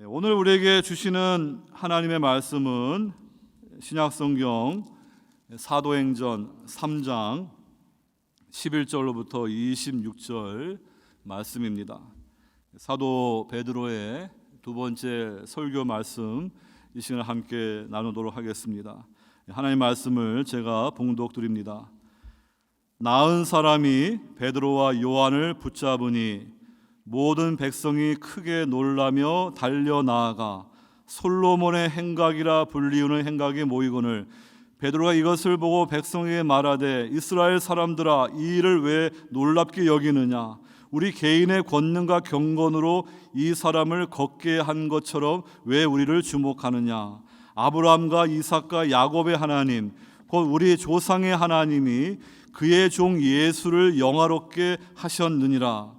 오늘 우리에게 주시는 하나님의 말씀은 신약성경 사도행전 3장 11절로부터 26절 말씀입니다. 사도 베드로의 두 번째 설교 말씀 이 시간에 함께 나누도록 하겠습니다. 하나님의 말씀을 제가 봉독드립니다. 나은 사람이 베드로와 요한을 붙잡으니 모든 백성이 크게 놀라며 달려나아가 솔로몬의 행각이라 불리우는 행각에 모이거늘 베드로가 이것을 보고 백성에게 말하되 이스라엘 사람들아 이 일을 왜 놀랍게 여기느냐 우리 개인의 권능과 경건으로 이 사람을 걷게 한 것처럼 왜 우리를 주목하느냐 아브라함과 이삭과 야곱의 하나님 곧 우리 조상의 하나님이 그의 종 예수를 영화롭게 하셨느니라.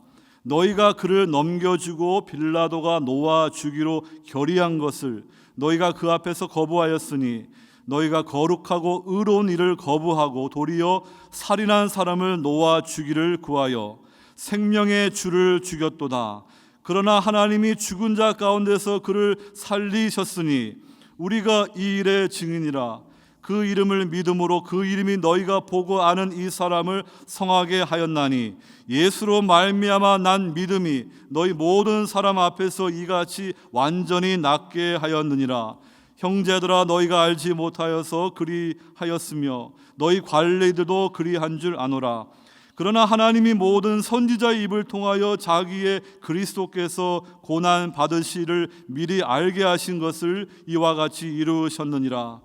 너희가 그를 넘겨주고 빌라도가 놓아 주기로 결의한 것을 너희가 그 앞에서 거부하였으니 너희가 거룩하고 의로운 일을 거부하고 도리어 살인한 사람을 놓아 주기를 구하여 생명의 주를 죽였도다. 그러나 하나님이 죽은 자 가운데서 그를 살리셨으니 우리가 이 일의 증인이라. 그 이름을 믿음으로 그 이름이 너희가 보고 아는 이 사람을 성하게 하였나니 예수로 말미암아 난 믿음이 너희 모든 사람 앞에서 이같이 완전히 낫게 하였느니라. 형제들아 너희가 알지 못하여서 그리하였으며 너희 관리들도 그리한 줄 아노라. 그러나 하나님이 모든 선지자의 입을 통하여 자기의 그리스도께서 고난 받으시를 미리 알게 하신 것을 이와 같이 이루셨느니라.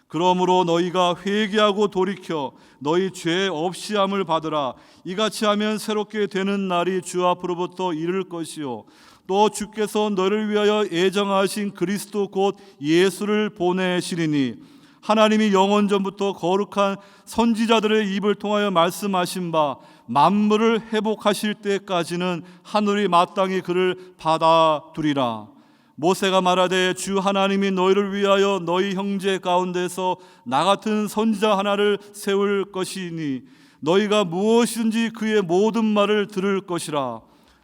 그러므로 너희가 회개하고 돌이켜 너희 죄 없이함을 받으라. 이같이 하면 새롭게 되는 날이 주 앞으로부터 이를 것이요 또 주께서 너를 위하여 예정하신 그리스도 곧 예수를 보내시리니 하나님이 영원전부터 거룩한 선지자들의 입을 통하여 말씀하신 바 만물을 회복하실 때까지는 하늘이 마땅히 그를 받아두리라. 모세가 말하되 주 하나님이 너희를 위하여 너희 형제 가운데서 나 같은 선지자 하나를 세울 것이니 너희가 무엇이든지 그의 모든 말을 들을 것이라.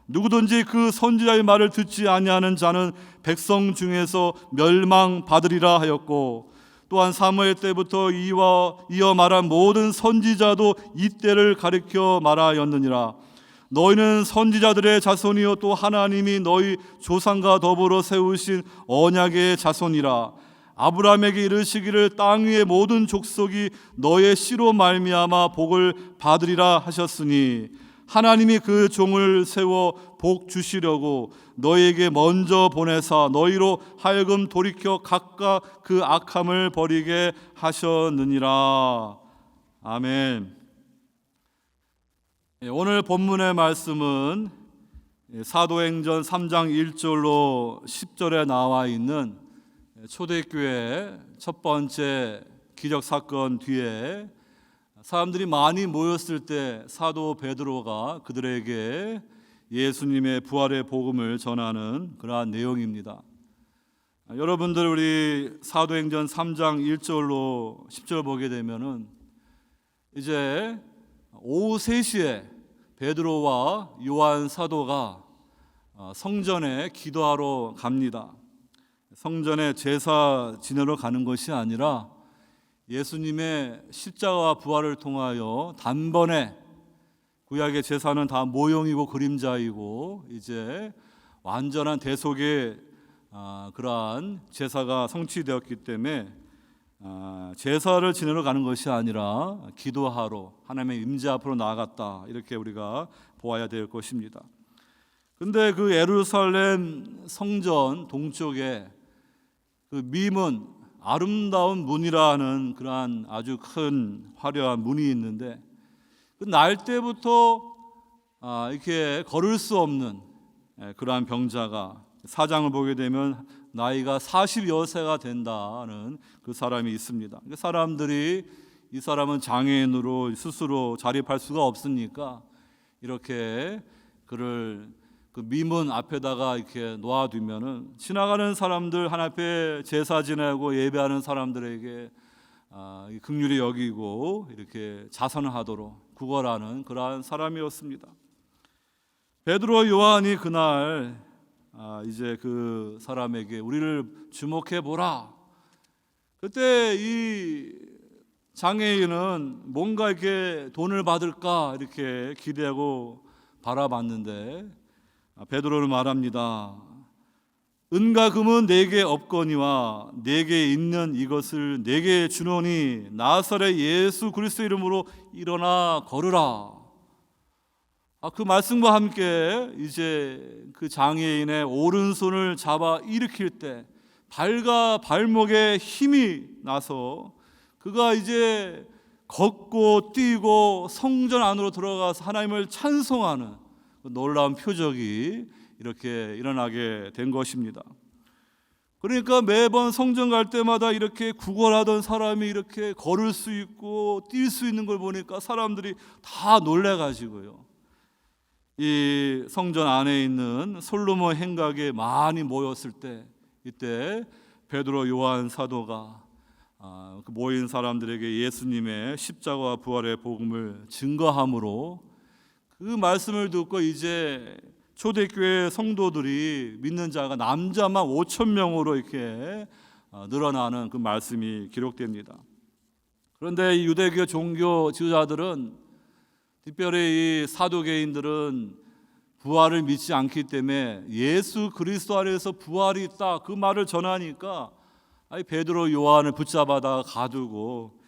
누구든지 그 선지자의 말을 듣지 아니하는 자는 백성 중에서 멸망받으리라 하였고 또한 사무엘 때부터 이어 말한 모든 선지자도 이때를 가리켜 말하였느니라. 너희는 선지자들의 자손이요 또 하나님이 너희 조상과 더불어 세우신 언약의 자손이라. 아브라함에게 이르시기를 땅 위의 모든 족속이 너의 씨로 말미암아 복을 받으리라 하셨으니 하나님이 그 종을 세워 복 주시려고 너희에게 먼저 보내사 너희로 하여금 돌이켜 각각 그 악함을 버리게 하셨느니라. 아멘. 오늘 본문의 말씀은 사도행전 3장 1절로 10절에 나와 있는 초대교회 첫 번째 기적사건 뒤에 사람들이 많이 모였을 때 사도 베드로가 그들에게 예수님의 부활의 복음을 전하는 그러한 내용입니다. 여러분들 우리 사도행전 3장 1절로 10절 보게 되면은 이제 오후 3시에 베드로와 요한 사도가 성전에 기도하러 갑니다. 성전에 제사 지내러 가는 것이 아니라 예수님의 십자가와 부활을 통하여 단번에 구약의 제사는 다 모형이고 그림자이고 이제 완전한 대속의 그러한 제사가 성취되었기 때문에 제사를 지내러 가는 것이 아니라 기도하러 하나님의 임재 앞으로 나아갔다 이렇게 우리가 보아야 될 것입니다. 근데 그 예루살렘 성전 동쪽에 그 미문 아름다운 문이라는 그러한 아주 큰 화려한 문이 있는데 그 날 때부터 이렇게 걸을 수 없는 그러한 병자가 사장을 보게 되면 나이가 40여 세가 된다는 그 사람이 있습니다. 그 사람들이 이 사람은 장애인으로 스스로 자립할 수가 없으니까 이렇게 그를 그 미문 앞에다가 이렇게 놓아두면은 지나가는 사람들 하나님 앞에 제사 지내고 예배하는 사람들에게 긍휼히 여기고 이렇게 자선을 하도록 구걸하는 그러한 사람이었습니다. 베드로 요한이 그날 이제 그 사람에게 우리를 주목해 보라. 그때 이 장애인은 뭔가 이렇게 돈을 받을까 이렇게 기대하고 바라봤는데 베드로는 말합니다. 은과 금은 내게 없거니와 내게 있는 이것을 내게 주노니 나사렛 예수 그리스도 이름으로 일어나 걸으라. 그 말씀과 함께 이제 그 장애인의 오른손을 잡아 일으킬 때 발과 발목에 힘이 나서 그가 이제 걷고 뛰고 성전 안으로 들어가서 하나님을 찬송하는 놀라운 표적이 이렇게 일어나게 된 것입니다. 그러니까 매번 성전 갈 때마다 이렇게 구걸하던 사람이 이렇게 걸을 수 있고 뛸 수 있는 걸 보니까 사람들이 다 놀래가지고요, 이 성전 안에 있는 솔로몬 행각에 많이 모였을 때 이때 베드로 요한 사도가 그 모인 사람들에게 예수님의 십자가와 부활의 복음을 증거함으로 그 말씀을 듣고 이제 초대교회 성도들이 믿는 자가 남자만 5천 명으로 이렇게 늘어나는 그 말씀이 기록됩니다. 그런데 이 유대교 종교 지도자들은, 특별히 이 사두개인들은 부활을 믿지 않기 때문에 예수 그리스도 안에서 부활이 있다 그 말을 전하니까 베드로 요한을 붙잡아다 가두고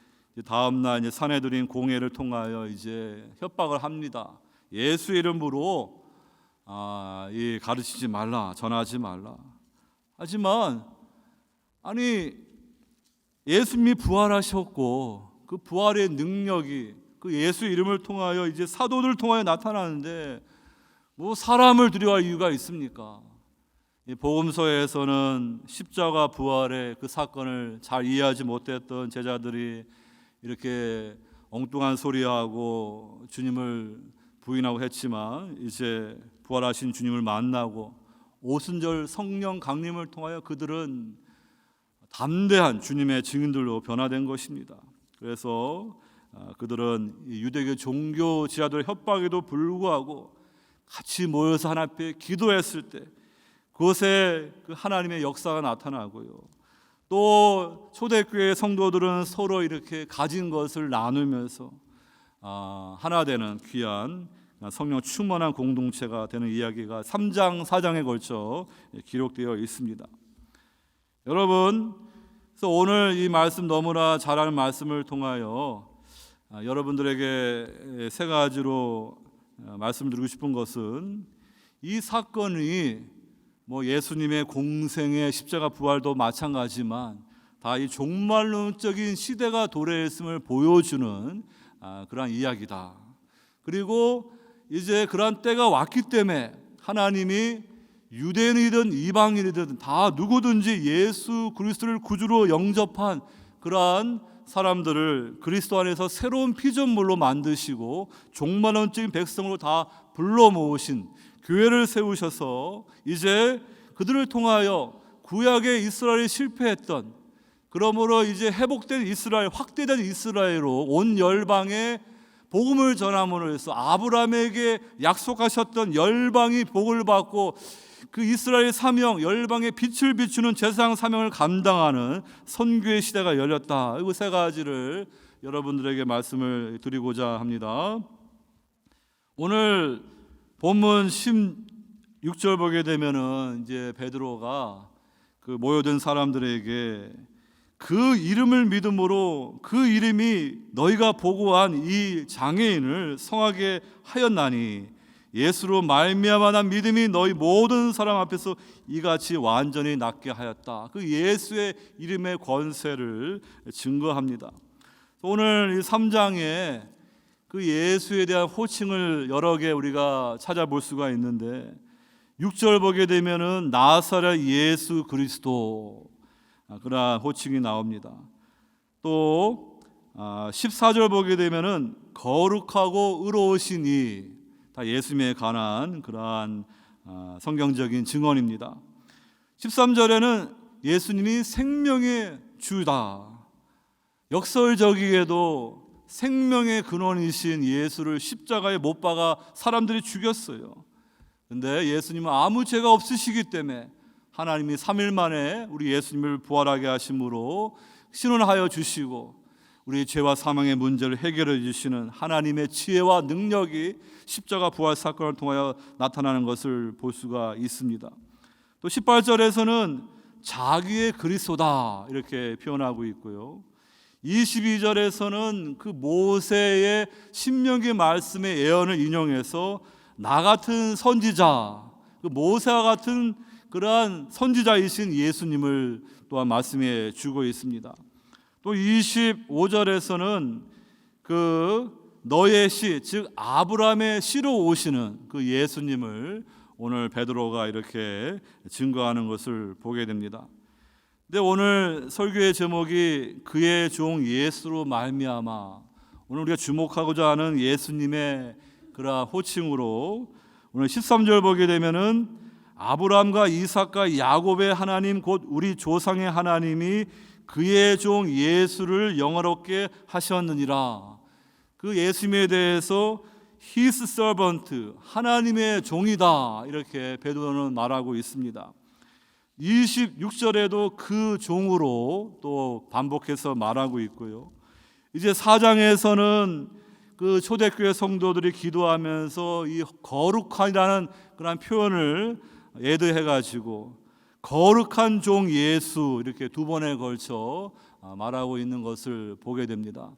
다음 날 이제 사내들인 공회를 통하여 이제 협박을 합니다. 예수 이름으로 이 가르치지 말라, 전하지 말라. 하지만 예수님이 부활하셨고 그 부활의 능력이 그 예수 이름을 통하여 이제 사도들 통하여 나타나는데 뭐 사람을 두려워할 이유가 있습니까? 이 복음서에서는 십자가 부활의 그 사건을 잘 이해하지 못했던 제자들이 이렇게 엉뚱한 소리하고 주님을 부인하고 했지만 이제 부활하신 주님을 만나고 오순절 성령 강림을 통하여 그들은 담대한 주님의 증인들로 변화된 것입니다. 그래서 그들은 유대교 종교 지도자들의 협박에도 불구하고 같이 모여서 하나님 앞에 기도했을 때 그곳에 그 하나님의 역사가 나타나고요, 또 초대교회 성도들은 서로 이렇게 가진 것을 나누면서 하나 되는 귀한 성령 충만한 공동체가 되는 이야기가 3장 4장에 걸쳐 기록되어 있습니다. 여러분, 그래서 오늘 이 말씀 너무나 잘 아는 말씀을 통하여 여러분들에게 세 가지로 말씀드리고 싶은 것은, 이 사건이 뭐 예수님의 공생의 십자가 부활도 마찬가지지만 다 이 종말론적인 시대가 도래했음을 보여주는 그러한 이야기다. 그리고 이제 그러한 때가 왔기 때문에 하나님이 유대인이든 이방인이든 다 누구든지 예수 그리스도를 구주로 영접한 그러한 사람들을 그리스도 안에서 새로운 피조물로 만드시고 종말론적인 백성으로 다 불러 모으신 교회를 세우셔서 이제 그들을 통하여 구약의 이스라엘이 실패했던, 그러므로 이제 회복된 이스라엘, 확대된 이스라엘로 온 열방에 복음을 전함으로 해서 아브라함에게 약속하셨던 열방이 복을 받고 그 이스라엘 사명, 열방의 빛을 비추는 제사장 사명을 감당하는 선교의 시대가 열렸다. 이 세 가지를 여러분들에게 말씀을 드리고자 합니다. 오늘 본문 16절 보게 되면은 이제 베드로가 그 모여든 사람들에게 그 이름을 믿음으로 그 이름이 너희가 보고한 이 장애인을 성하게 하였나니 예수로 말미암아 난 믿음이 너희 모든 사람 앞에서 이같이 완전히 낫게 하였다. 그 예수의 이름의 권세를 증거합니다. 오늘 이 3장에 그 예수에 대한 호칭을 여러 개 우리가 찾아볼 수가 있는데 6절 보게 되면은 나사렛 예수 그리스도 그러한 호칭이 나옵니다. 또 14절 보게 되면은 거룩하고 의로우신 이, 다 예수님에 관한 그러한 성경적인 증언입니다. 13절에는 예수님이 생명의 주다. 역설적이게도 생명의 근원이신 예수를 십자가에 못 박아 사람들이 죽였어요. 근데 예수님은 아무 죄가 없으시기 때문에 하나님이 3일 만에 우리 예수님을 부활하게 하심으로 신원하여 주시고 우리 죄와 사망의 문제를 해결해 주시는 하나님의 지혜와 능력이 십자가 부활 사건을 통하여 나타나는 것을 볼 수가 있습니다. 또 18절에서는 자기의 그리스도다 이렇게 표현하고 있고요. 22절에서는 그 모세의 신명기 말씀의 예언을 인용해서 나 같은 선지자, 그 모세와 같은 그러한 선지자이신 예수님을 또한 말씀해 주고 있습니다. 또 25절에서는 그 너의 씨, 즉 아브라함의 씨로 오시는 그 예수님을 오늘 베드로가 이렇게 증거하는 것을 보게 됩니다. 근데 오늘 설교의 제목이 그의 종 예수로 말미암아, 오늘 우리가 주목하고자 하는 예수님의 그러한 호칭으로 오늘 13절 보게 되면은 아브라함과 이삭과 야곱의 하나님 곧 우리 조상의 하나님이 그의 종 예수를 영화롭게 하셨느니라. 그 예수님에 대해서 His servant, 하나님의 종이다 이렇게 베드로는 말하고 있습니다. 26절에도 그 종으로 또 반복해서 말하고 있고요. 이제 4장에서는 그 초대교회 성도들이 기도하면서 이 거룩한이라는 그런 표현을 애드해가지고 거룩한 종 예수 이렇게 두 번에 걸쳐 말하고 있는 것을 보게 됩니다.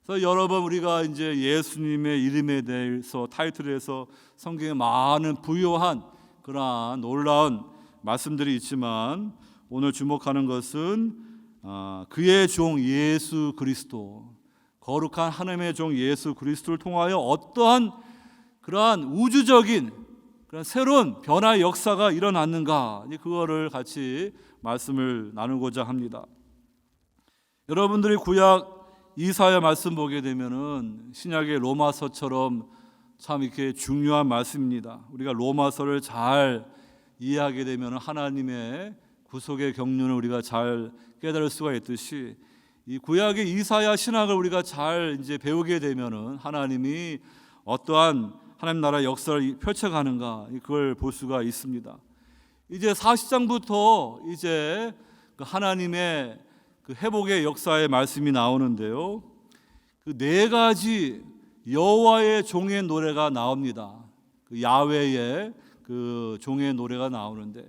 그래서 여러 번 우리가 이제 예수님의 이름에 대해서 타이틀에서 성경에 많은 부요한 그러한 놀라운 말씀들이 있지만 오늘 주목하는 것은 그의 종 예수 그리스도, 거룩한 하나님의 종 예수 그리스도를 통하여 어떠한 그러한 우주적인 그런 새로운 변화의 역사가 일어났는가, 그거를 같이 말씀을 나누고자 합니다. 여러분들이 구약 이사야 말씀 보게 되면은 신약의 로마서처럼 참 이렇게 중요한 말씀입니다. 우리가 로마서를 잘 이해하게 되면 하나님의 구속의 경륜을 우리가 잘 깨달을 수가 있듯이 이 구약의 이사야 신학을 우리가 잘 이제 배우게 되면은 하나님이 어떠한 하나님 나라 역사를 펼쳐가는가 그걸 볼 수가 있습니다. 이제 40장부터 이제 그 하나님의 그 회복의 역사의 말씀이 나오는데요. 그 네 가지 여호와의 종의 노래가 나옵니다. 그 야훼의 그 종의 노래가 나오는데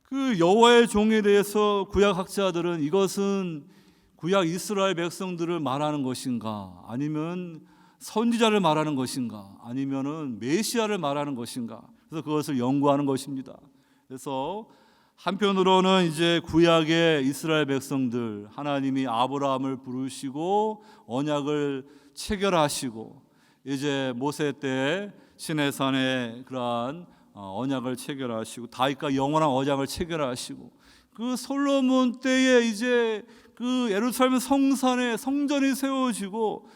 그 여호와의 종에 대해서 구약 학자들은 이것은 구약 이스라엘 백성들을 말하는 것인가, 아니면 선지자를 말하는 것인가, 아니면은 메시아를 말하는 것인가, 그래서 그것을 연구하는 것입니다. 그래서 한편으로는 이제 구약의 이스라엘 백성들, 하나님이 아브라함을 부르시고 언약을 체결하시고 이제 모세 때 시내산에 그러한 언약을 체결하시고 다윗과 영원한 언약을 체결하시고 그 솔로몬 때에 이제 그 예루살렘 성산에 성전이 세워지고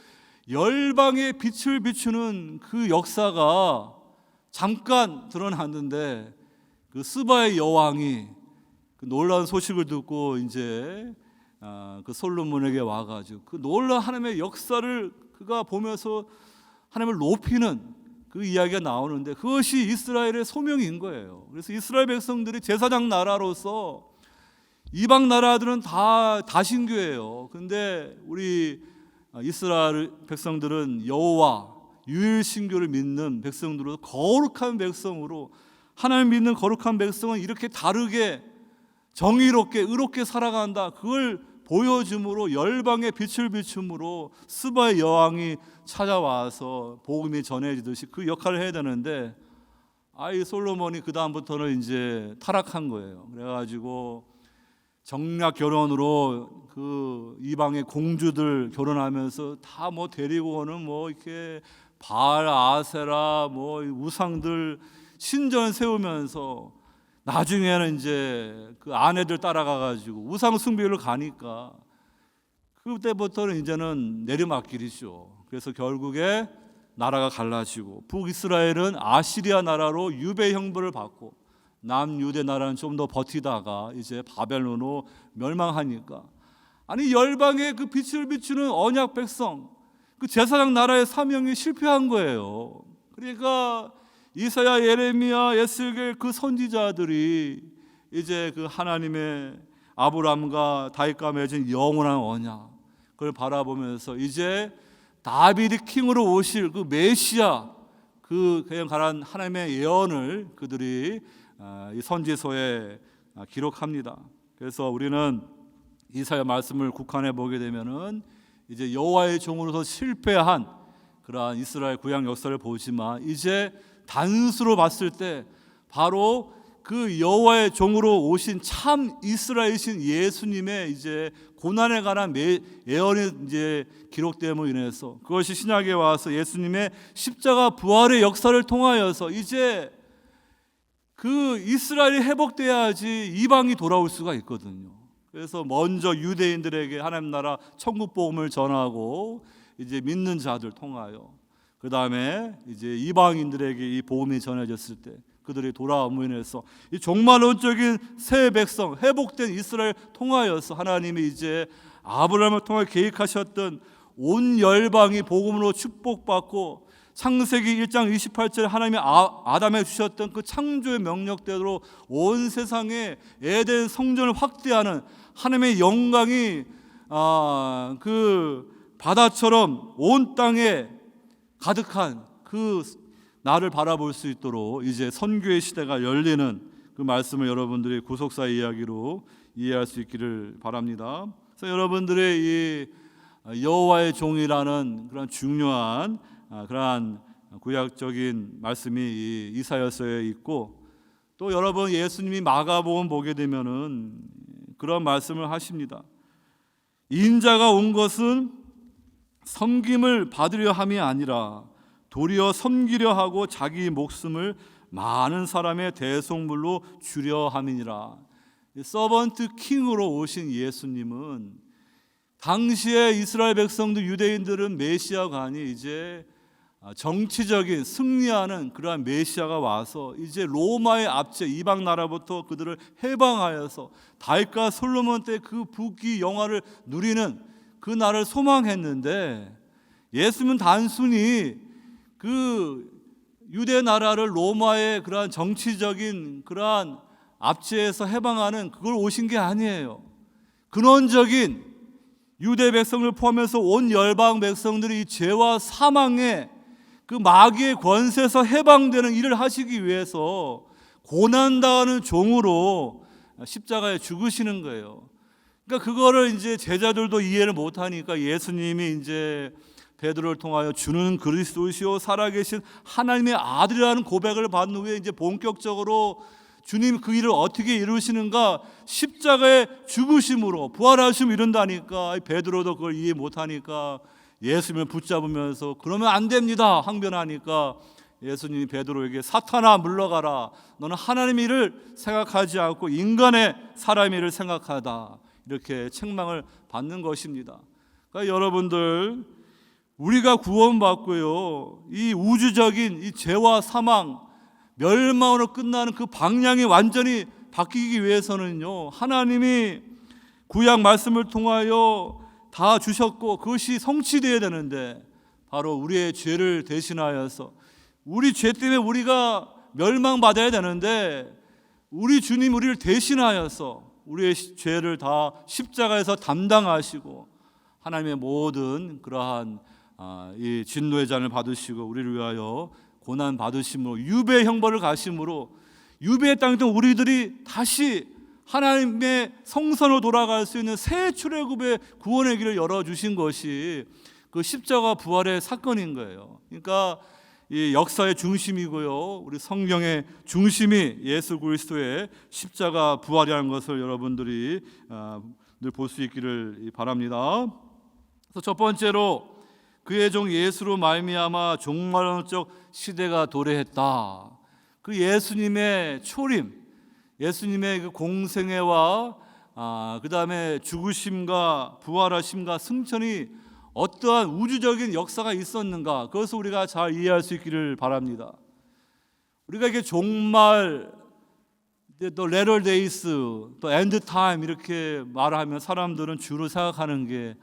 열방에 빛을 비추는 그 역사가 잠깐 드러났는데 그 스바의 여왕이 그 놀라운 소식을 듣고 이제 그 솔로몬에게 와가지고 그 놀라운 하나님의 역사를 그가 보면서 하나님을 높이는 그 이야기가 나오는데 그것이 이스라엘의 소명인 거예요. 그래서 이스라엘 백성들이 제사장 나라로서 이방 나라들은 다 다신교예요. 근데 우리 이스라엘 백성들은 여호와 유일신교를 믿는 백성들로 거룩한 백성으로, 하나님 믿는 거룩한 백성은 이렇게 다르게 정의롭게 의롭게 살아간다, 그걸 보여줌으로 열방의 빛을 비춤으로 스바의 여왕이 찾아와서 복음이 전해지듯이 그 역할을 해야 되는데 이 솔로몬이 그 다음부터는 이제 타락한 거예요. 그래가지고 정략 결혼으로 그 이방의 공주들 결혼하면서 다 뭐 데리고 오는 뭐 이렇게 바알 아세라 뭐 우상들 신전 세우면서 나중에는 이제 그 아내들 따라가 가지고 우상 숭배를 가니까 그때부터는 이제는 내리막길이죠. 그래서 결국에 나라가 갈라지고 북이스라엘은 아시리아 나라로 유배 형벌을 받고 남유대 나라는 좀 더 버티다가 이제 바벨론으로 멸망하니까 아니 열방의 그 빛을 비추는 언약 백성, 그 제사장 나라의 사명이 실패한 거예요. 그러니까 이사야, 예레미야, 에스겔 그 선지자들이 이제 그 하나님의 아브라함과 다윗과 맺은 영원한 언약 그걸 바라보면서 이제 다비드 킹으로 오실 그 메시아 그 그냥 가란 하나님의 예언을 그들이 이 선지서에 기록합니다. 그래서 우리는 이사야 말씀을 국한해 보게 되면은 이제 여호와의 종으로서 실패한 그러한 이스라엘 구약 역사를 보지만 이제 단수로 봤을 때 바로 그 여호와의 종으로 오신 참 이스라엘이신 예수님의 이제 고난에 관한 예언이 이제 기록됨으로 인해서 그것이 신약에 와서 예수님의 십자가 부활의 역사를 통하여서 이제 그 이스라엘이 회복돼야지 이방이 돌아올 수가 있거든요. 그래서 먼저 유대인들에게 하나님 나라 천국 복음을 전하고 이제 믿는 자들 통하여 그 다음에 이제 이방인들에게 이 복음이 전해졌을 때 그들이 돌아옴으로 인해서 이 종말론적인 새 백성 회복된 이스라엘 통하여서 하나님이 이제 아브라함을 통해 계획하셨던 온 열방이 복음으로 축복받고 창세기 1장 28절 하나님이 아담에 주셨던 그 창조의 명령대로 온 세상에 에덴 성전을 확대하는 하나님의 영광이 그 바다처럼 온 땅에 가득한 그 나를 바라볼 수 있도록 이제 선교의 시대가 열리는 그 말씀을 여러분들이 구속사 이야기로 이해할 수 있기를 바랍니다. 그래서 여러분들의 이 여호와의 종이라는 그런 중요한 그러한 구약적인 말씀이 이 이사야서에 있고 또 여러분 예수님이 마가복음 보게 되면은 그런 말씀을 하십니다. 인자가 온 것은 섬김을 받으려 함이 아니라 도리어 섬기려 하고 자기 목숨을 많은 사람의 대속물로 주려 함이니라. 서번트 킹으로 오신 예수님은 당시에 이스라엘 백성들 유대인들은 메시아가 아니 이제 정치적인 승리하는 그러한 메시아가 와서 이제 로마의 압제 이방 나라부터 그들을 해방하여서 다윗과 솔로몬 때 그 부귀 영화를 누리는 그 날을 소망했는데 예수님은 단순히 그 유대 나라를 로마의 그러한 정치적인 그러한 압제에서 해방하는 그걸 오신 게 아니에요. 근원적인 유대 백성을 포함해서 온 열방 백성들이 이 죄와 사망의 그 마귀의 권세에서 해방되는 일을 하시기 위해서 고난당하는 종으로 십자가에 죽으시는 거예요. 그러니까 그거를 이제 제자들도 이해를 못하니까 예수님이 이제 베드로를 통하여 주는 그리스도시요 살아계신 하나님의 아들이라는 고백을 받는 후에 이제 본격적으로 주님 그 일을 어떻게 이루시는가 십자가에 죽으심으로 부활하심을 이룬다니까 베드로도 그걸 이해 못하니까 예수님을 붙잡으면서 그러면 안 됩니다 항변하니까 예수님이 베드로에게 사탄아 물러가라 너는 하나님의 일을 생각하지 않고 인간의 사람의 일을 생각하다 이렇게 책망을 받는 것입니다. 그러니까 여러분들 우리가 구원받고요 이 우주적인 이 죄와 사망 멸망으로 끝나는 그 방향이 완전히 바뀌기 위해서는요 하나님이 구약 말씀을 통하여 다 주셨고 그것이 성취되어야 되는데 바로 우리의 죄를 대신하여서 우리 죄 때문에 우리가 멸망받아야 되는데 우리 주님 우리를 대신하여서 우리의 죄를 다 십자가에서 담당하시고 하나님의 모든 그러한 이 진노의 잔을 받으시고 우리를 위하여 고난 받으심으로 유배 형벌을 가심으로 유배의 땅에 있던 우리들이 다시 하나님의 성선으로 돌아갈 수 있는 새 출애굽의 구원의 길을 열어주신 것이 그 십자가 부활의 사건인 거예요. 그러니까 이 역사의 중심이고요 우리 성경의 중심이 예수 그리스도의 십자가 부활이라는 것을 여러분들이 늘 볼 수 있기를 바랍니다. 그래서 첫 번째로 그의 종 예수로 말미암아 종말론적 시대가 도래했다. 그 예수님의 초림, 예수님의 그 공생애와 그 다음에 죽으심과 부활하심과 승천이 어떠한 우주적인 역사가 있었는가 그것을 우리가 잘 이해할 수 있기를 바랍니다. 우리가 이게 종말, 또 latter days, 또 end time 이렇게 말하면 사람들은 주로 생각하는 게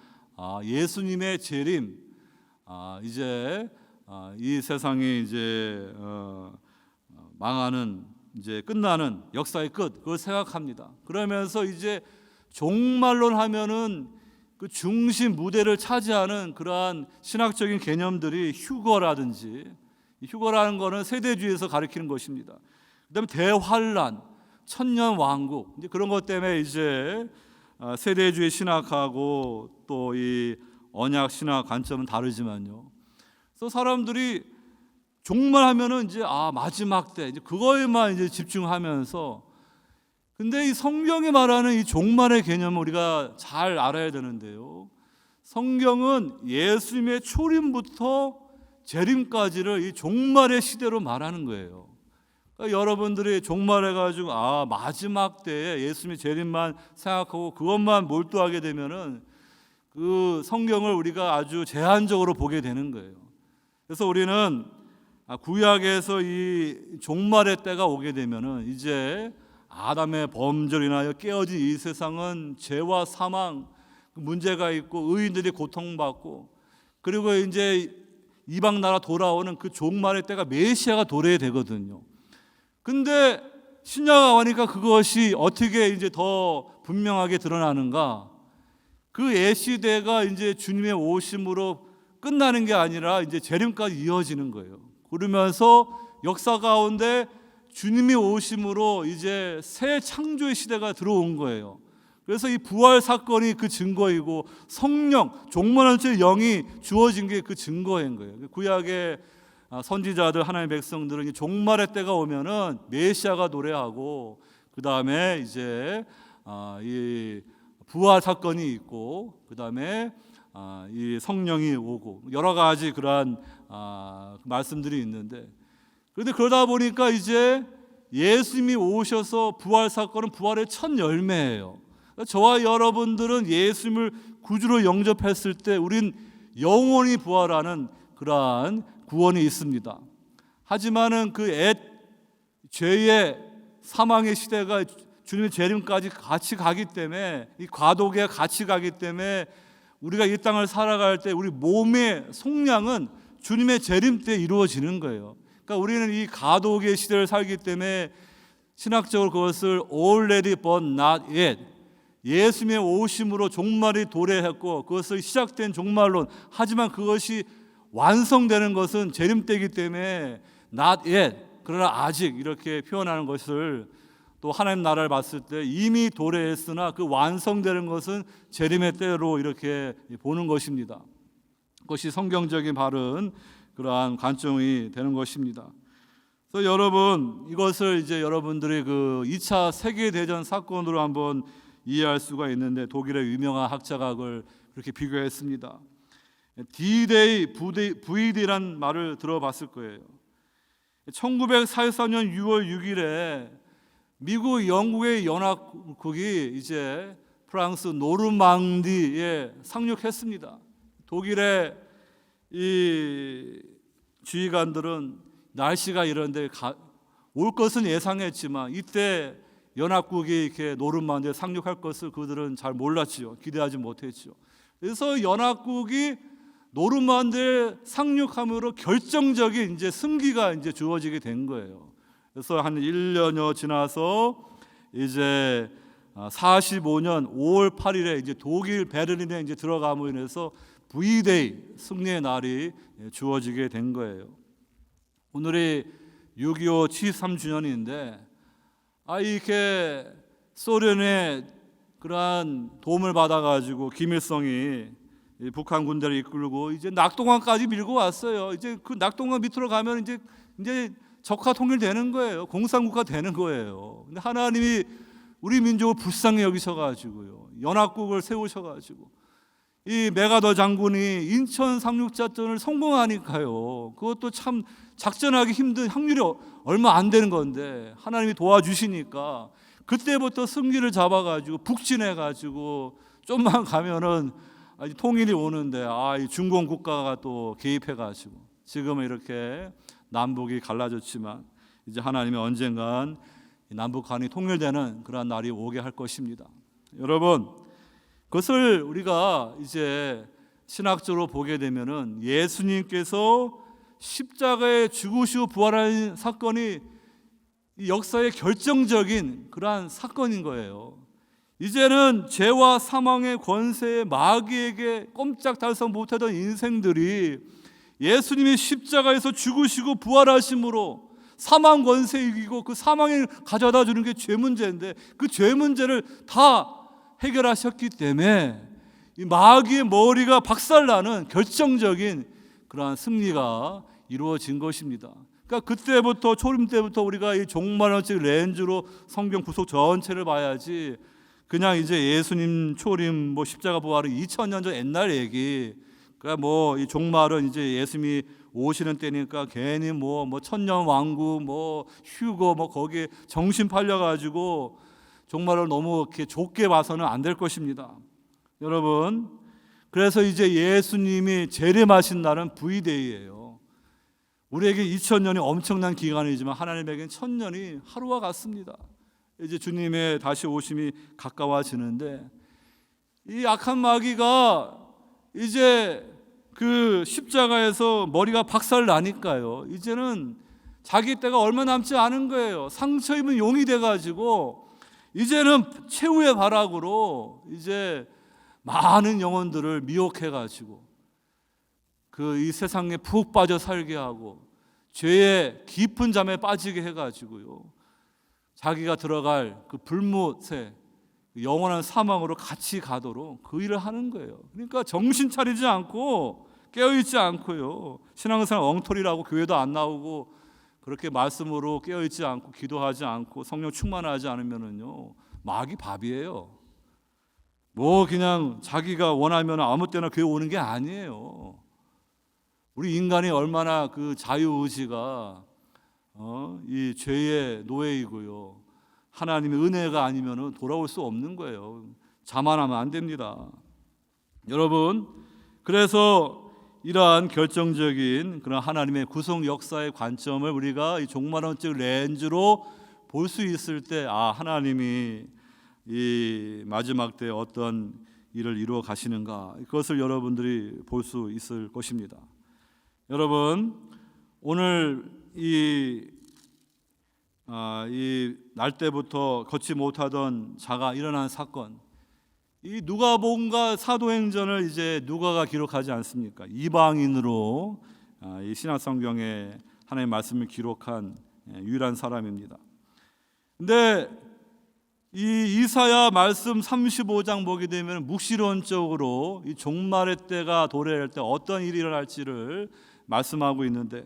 예수님의 재림, 이제 이 세상이 이제 망하는, 이제 끝나는 역사의 끝, 그걸 생각합니다. 그러면서 이제 종말론 하면은 그 중심 무대를 차지하는 그러한 신학적인 개념들이 휴거라든지, 휴거라는 거는 세대주의에서 가리키는 것입니다. 그다음에 대환란, 천년 왕국, 이제 그런 것 때문에 이제 세대주의 신학하고 또 이 언약 신학 관점은 다르지만요. 그래서 사람들이 종말하면은 이제 마지막 때 이제 그거에만 이제 집중하면서, 근데 이 성경이 말하는 이 종말의 개념을 우리가 잘 알아야 되는데요. 성경은 예수님의 초림부터 재림까지를 이 종말의 시대로 말하는 거예요. 그러니까 여러분들이 종말해가지고 마지막 때에 예수님의 재림만 생각하고 그것만 몰두하게 되면은 그 성경을 우리가 아주 제한적으로 보게 되는 거예요. 그래서 우리는 구약에서 이 종말의 때가 오게 되면은 이제 아담의 범죄로 인하여 깨어진 이 세상은 죄와 사망 문제가 있고 의인들이 고통받고, 그리고 이제 이방 나라 돌아오는 그 종말의 때가 메시아가 도래해야 되거든요. 근데 신약에 오니까 그것이 어떻게 이제 더 분명하게 드러나는가? 그 예시대가 이제 주님의 오심으로 끝나는 게 아니라 이제 재림까지 이어지는 거예요. 그러면서 역사 가운데 주님이 오심으로 이제 새 창조의 시대가 들어온 거예요. 그래서 이 부활 사건이 그 증거이고 성령, 종말한체 영이 주어진 게 그 증거인 거예요. 구약의 선지자들, 하나님의 백성들은 이 종말의 때가 오면은 메시아가 노래하고, 그 다음에 이제 이 부활 사건이 있고, 그 다음에 이 성령이 오고 여러 가지 그러한 말씀들이 있는데, 그런데 그러다 보니까 이제 예수님이 오셔서 부활 사건은 부활의 첫 열매예요. 저와 여러분들은 예수님을 구주로 영접했을 때 우린 영원히 부활하는 그러한 구원이 있습니다. 하지만은 그 죄의 사망의 시대가 주님의 재림까지 같이 가기 때문에, 이 과도기가 같이 가기 때문에 우리가 이 땅을 살아갈 때 우리 몸의 속량은 주님의 재림 때 이루어지는 거예요. 그러니까 우리는 이 과도기의 시대를 살기 때문에 신학적으로 그것을 already but not yet, 예수님의 오심으로 종말이 도래했고 그것을 시작된 종말론, 하지만 그것이 완성되는 것은 재림 때이기 때문에 not yet, 그러나 아직, 이렇게 표현하는 것을 또 하나님 나라를 봤을 때 이미 도래했으나 그 완성되는 것은 재림의 때로 이렇게 보는 것입니다. 그것이 성경적인 바른 그러한 관점이 되는 것입니다. 그래서 여러분, 이것을 이제 여러분들이 그 2차 세계대전 사건으로 한번 이해할 수가 있는데, 독일의 유명한 학자가 그걸 그렇게 비교했습니다. D-Day, VD란 말을 들어봤을 거예요. 1944년 6월 6일에 미국, 영국의 연합국이 이제 프랑스 노르망디에 상륙했습니다. 독일의 이 지휘관들은 날씨가 이런데 올 것은 예상했지만 이때 연합국이 이렇게 노르망디에 상륙할 것을 그들은 잘 몰랐지요. 기대하지 못했죠. 그래서 연합국이 노르망디에 상륙함으로 결정적인 이제 승기가 이제 주어지게 된 거예요. 그래서 한 1년여 지나서 이제 45년 5월 8일에 이제 독일 베를린에 이제 들어감으로 인해서 V-Day, 승리의 날이 주어지게 된 거예요. 오늘이 6.25 73주년인데 이렇게 소련의 그러한 도움을 받아가지고 김일성이 북한 군대를 이끌고 이제 낙동강까지 밀고 왔어요. 이제 그 낙동강 밑으로 가면 이제 적화 통일되는 거예요. 공산국가 되는 거예요. 근데 하나님이 우리 민족을 불쌍히 여기셔가지고요, 연합국을 세우셔가지고 이 메가더 장군이 인천 상륙작전을 성공하니까요, 그것도 참 작전하기 힘든, 확률이 얼마 안 되는 건데 하나님이 도와주시니까 그때부터 승기를 잡아가지고 북진해가지고 좀만 가면은 통일이 오는데 이 중공 국가가 또 개입해가지고 지금은 이렇게 남북이 갈라졌지만 이제 하나님이 언젠간 남북한이 통일되는 그런 날이 오게 할 것입니다. 여러분, 그것을 우리가 이제 신학적으로 보게 되면은 예수님께서 십자가에 죽으시고 부활하는 사건이 이 역사의 결정적인 그러한 사건인 거예요. 이제는 죄와 사망의 권세의 마귀에게 꼼짝달싹 못하던 인생들이 예수님이 십자가에서 죽으시고 부활하심으로 사망 권세 이기고 그 사망을 가져다 주는 게 죄 문제인데 그 죄 문제를 다 해결하셨기 때문에 이 마귀의 머리가 박살나는 결정적인 그러한 승리가 이루어진 것입니다. 그러니까 그때부터 초림 때부터 우리가 이 종말원칙 렌즈로 성경 구속 전체를 봐야지 그냥 이제 예수님 초림 뭐 십자가 부활은 2000년 전 옛날 얘기. 그러니까 뭐 이 종말은 이제 예수님이 오시는 때니까 괜히 뭐 천년 왕국 뭐 휴거 뭐 거기에 정신 팔려 가지고 종말을 너무 이렇게 좁게 봐서는 안 될 것입니다. 여러분, 그래서 이제 예수님이 재림하신 날은 V-데이예요. 우리에게 2000년이 엄청난 기간이지만 하나님에게는 1000년이 하루와 같습니다. 이제 주님의 다시 오심이 가까워지는데 이 악한 마귀가 이제 그 십자가에서 머리가 박살 나니까요. 이제는 자기 때가 얼마 남지 않은 거예요. 상처 입은 용이 돼가지고 이제는 최후의 발악으로 이제 많은 영혼들을 미혹해가지고 그 이 세상에 푹 빠져 살게 하고 죄의 깊은 잠에 빠지게 해가지고요. 자기가 들어갈 그 불못에 영원한 사망으로 같이 가도록 그 일을 하는 거예요. 그러니까 정신 차리지 않고 깨어있지 않고요. 신앙생활 엉터리라고 교회도 안 나오고 그렇게 말씀으로 깨어있지 않고 기도하지 않고 성령 충만하지 않으면은요 마귀 밥이에요. 뭐 그냥 자기가 원하면 아무 때나 교회 오는 게 아니에요. 우리 인간이 얼마나 그 자유의지가 이 죄의 노예이고요. 하나님의 은혜가 아니면 돌아올 수 없는 거예요. 자만하면 안 됩니다. 여러분, 그래서 이러한 결정적인 그런 하나님의 구속 역사의 관점을 우리가 이 종말론적 렌즈로 볼 수 있을 때 하나님이 이 마지막 때 어떤 일을 이루어 가시는가 그것을 여러분들이 볼 수 있을 것입니다. 여러분, 오늘 이 날 때부터 걷지 못하던 자가 일어난 사건, 이 누가복음과 사도행전을 이제 누가가 기록하지 않습니까? 이방인으로 이 신약성경에 하나님의 말씀을 기록한 유일한 사람입니다. 근데 이 이사야 말씀 35장 보게 되면 묵시론적으로 이 종말의 때가 도래할 때 어떤 일이 일어날지를 말씀하고 있는데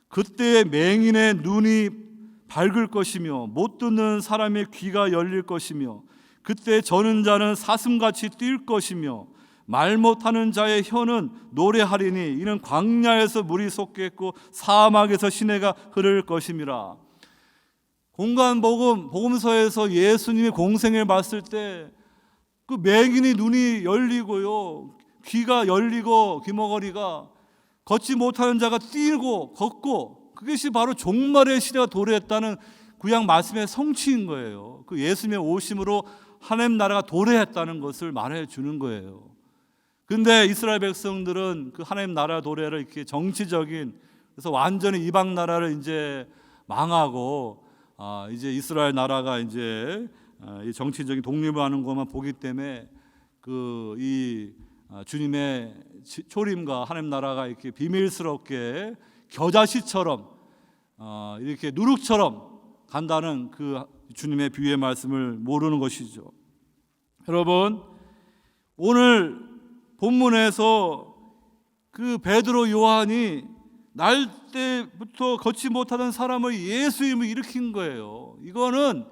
그때 맹인의 눈이 밝을 것이며 못 듣는 사람의 귀가 열릴 것이며 그때 저는 자는 사슴같이 뛸 것이며 말 못하는 자의 혀는 노래하리니 이는 광야에서 물이 솟겠고 사막에서 시내가 흐를 것임이라. 복음서에서 예수님의 공생을 봤을 때 그 맹인의 눈이 열리고요, 귀가 열리고 귀머거리가 걷지 못하는 자가 뛰고 걷고 그것이 바로 종말의 시대가 도래했다는 구약 말씀의 성취인 거예요. 그 예수님의 오심으로 하나님 나라가 도래했다는 것을 말해 주는 거예요. 근데 이스라엘 백성들은 그 하나님 나라 도래를 이렇게 정치적인 그래서 완전히 이방 나라를 이제 망하고 이제 이스라엘 나라가 이제 이 정치적인 독립을 하는 것만 보기 때문에 그 이 주님의 초림과 하나님 나라가 이렇게 비밀스럽게 겨자씨처럼 이렇게 누룩처럼 간다는 그 주님의 비유의 말씀을 모르는 것이죠. 여러분, 오늘 본문에서 그 베드로 요한이 날 때부터 걷지 못하던 사람을 예수 이름으로 일으킨 거예요. 이거는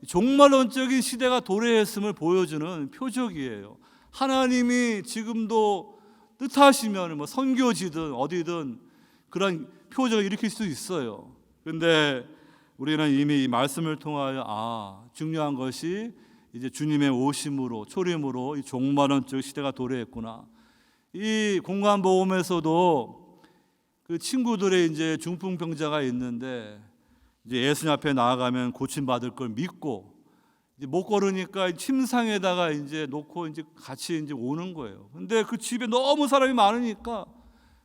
종말론적인 시대가 도래했음을 보여주는 표적이에요. 하나님이 지금도 뜻하시면 뭐 선교지든 어디든 그런 표적을 일으킬 수 있어요. 그런데 우리는 이미 이 말씀을 통하여 중요한 것이 이제 주님의 오심으로 초림으로 이 종말론적 시대가 도래했구나. 이 공관복음에서도 그 친구들의 이제 중풍병자가 있는데 이제 예수님 앞에 나아가면 고침 받을 걸 믿고 이제 못 걸으니까 침상에다가 이제 놓고 이제 같이 이제 오는 거예요. 근데 그 집에 너무 사람이 많으니까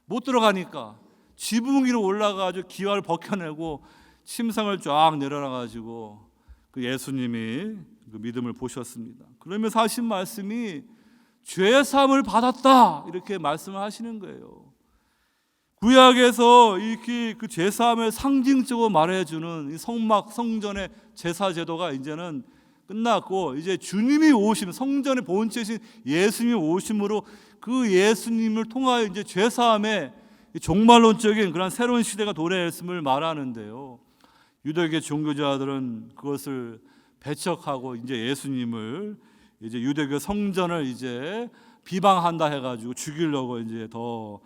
못 들어가니까 지붕 위로 올라가서 기와를 벗겨내고 침상을 쫙 내려놔 가지고 그 예수님이 그 믿음을 보셨습니다. 그러면서 하신 말씀이 죄 사함을 받았다 이렇게 말씀을 하시는 거예요. 구약에서 이렇게 그 죄 사함을 상징적으로 말해주는 이 성전의 제사 제도가 이제는 끝났고, 이제 주님이 오심, 성전의 본체신 예수님이 오심으로 그 예수님을 통하여 이제 죄 사함의 종말론적인 그런 새로운 시대가 도래했음을 말하는데요. 유대계 종교자들은 그것을 배척하고 이제 예수님을 이제 유대교 성전을 이제 비방한다 해가지고 죽이려고 이제 더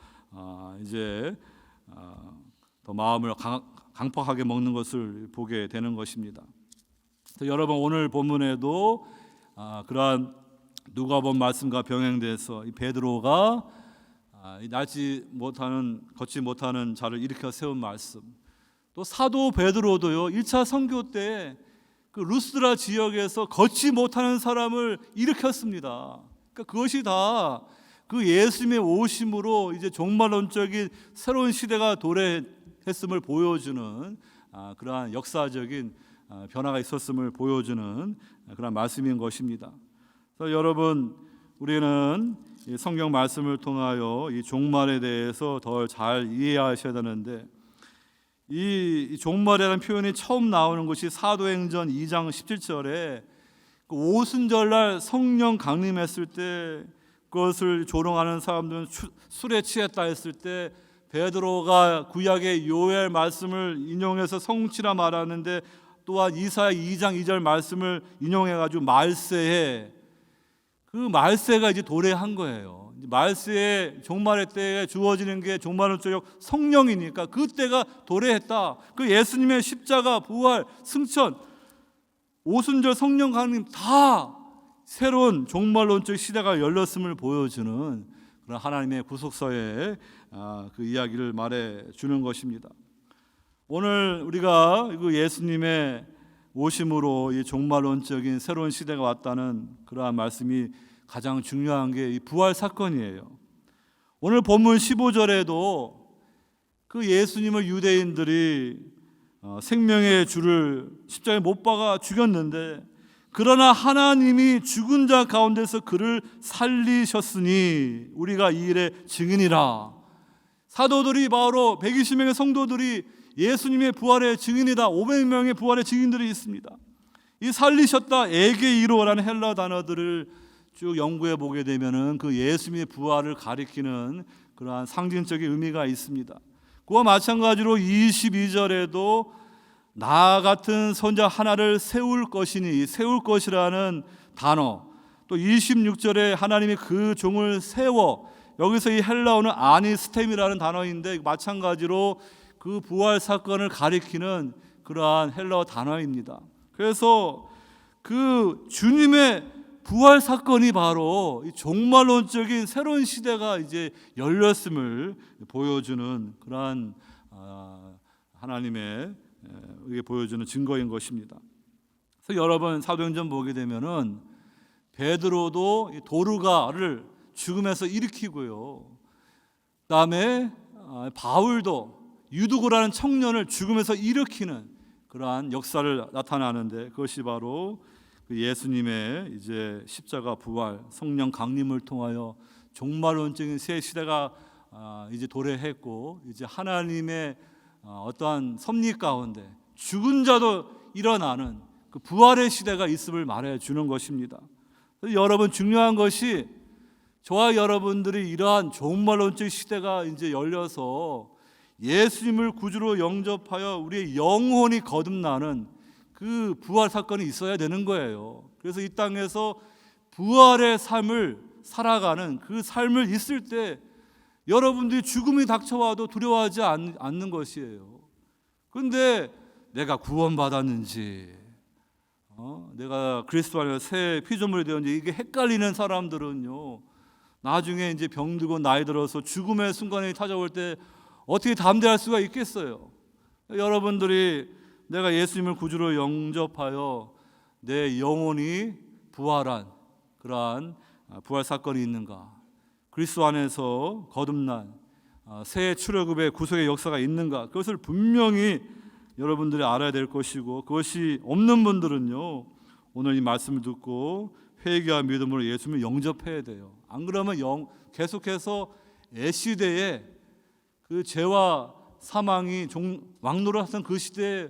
마음을 강팍하게 먹는 것을 보게 되는 것입니다. 여러분, 오늘 본문에도 그러한 누가복음 말씀과 병행돼서 이 베드로가 걷지 못하는 자를 일으켜 세운 말씀, 또 사도 베드로도요 1차 선교 때 그 루스드라 지역에서 걷지 못하는 사람을 일으켰습니다. 그러니까 그것이 다 그 예수님의 오심으로 이제 종말론적인 새로운 시대가 도래했음을 보여주는 그러한 역사적인 변화가 있었음을 보여주는 그런 말씀인 것입니다. 그래서 여러분, 우리는 이 성경 말씀을 통하여 이 종말에 대해서 더 잘 이해하셔야 되는데, 이 종말이라는 표현이 처음 나오는 것이 사도행전 2장 17절에 그 오순절날 성령 강림했을 때 그것을 조롱하는 사람들은 술에 취했다 했을 때 베드로가 구약의 요엘 말씀을 인용해서 성취라 말하는데, 또한 이사야 2장 2절 말씀을 인용해가지고 말세에, 그 말세가 이제 도래한 거예요. 말세에 종말의 때에 주어지는 게 종말론적 성령이니까 그때가 도래했다. 그 예수님의 십자가, 부활, 승천, 오순절 성령 강림 다 새로운 종말론적 시대가 열렸음을 보여주는 그런 하나님의 구속서의 그 이야기를 말해주는 것입니다. 오늘 우리가 그 예수님의 오심으로 이 종말론적인 새로운 시대가 왔다는 그러한 말씀이 가장 중요한 게 이 부활 사건이에요. 오늘 본문 15절에도 그 예수님을 유대인들이 생명의 주를 십자가에 못 박아 죽였는데, 그러나 하나님이 죽은 자 가운데서 그를 살리셨으니 우리가 이 일의 증인이라. 사도들이 바로 120명의 성도들이 예수님의 부활의 증인이다. 500명의 부활의 증인들이 있습니다. 이 살리셨다, 에게이로라는 헬라 단어들을 쭉 연구해 보게 되면은 그 예수님의 부활을 가리키는 그러한 상징적인 의미가 있습니다. 그와 마찬가지로 22절에도 나 같은 선자 하나를 세울 것이니, 세울 것이라는 단어, 또 26절에 하나님이 그 종을 세워, 여기서 이 헬라어는 아니스템이라는 단어인데 마찬가지로 그 부활 사건을 가리키는 그러한 헬라어 단어입니다. 그래서 그 주님의 부활 사건이 바로 이 종말론적인 새로운 시대가 이제 열렸음을 보여주는 그러한 하나님의 보여주는 증거인 것입니다. 그래서 여러분, 사도행전 보게 되면은 베드로도 도르가를 죽음에서 일으키고요, 그다음에 바울도 유두고라는 청년을 죽음에서 일으키는 그러한 역사를 나타나는데, 그것이 바로 예수님의 이제 십자가, 부활, 성령 강림을 통하여 종말론적인 새 시대가 이제 도래했고, 이제 하나님의 어떠한 섭리 가운데 죽은 자도 일어나는 그 부활의 시대가 있음을 말해 주는 것입니다. 여러분, 중요한 것이 저와 여러분들이 이러한 종말론적 시대가 이제 열려서 예수님을 구주로 영접하여 우리의 영혼이 거듭나는 그 부활 사건이 있어야 되는 거예요. 그래서 이 땅에서 부활의 삶을 살아가는 그 삶을 있을 때 여러분들이 죽음이 닥쳐와도 두려워하지 않는 것이에요. 그런데 내가 구원받았는지, 내가 그리스도 안에서 새 피조물이 되었는지 이게 헷갈리는 사람들은요, 나중에 이제 병들고 나이 들어서 죽음의 순간이 찾아올 때 어떻게 담대할 수가 있겠어요? 여러분들이 내가 예수님을 구주로 영접하여 내 영혼이 부활한 그러한 부활 사건이 있는가, 그리스도 안에서 거듭난 새 출애굽의 구속의 역사가 있는가, 그것을 분명히 여러분들이 알아야 될 것이고, 그것이 없는 분들은요, 오늘 이 말씀을 듣고 회개와 믿음으로 예수님을 영접해야 돼요. 안 그러면 계속해서 애시대에 그 죄와 사망이 왕노릇하던 그 시대에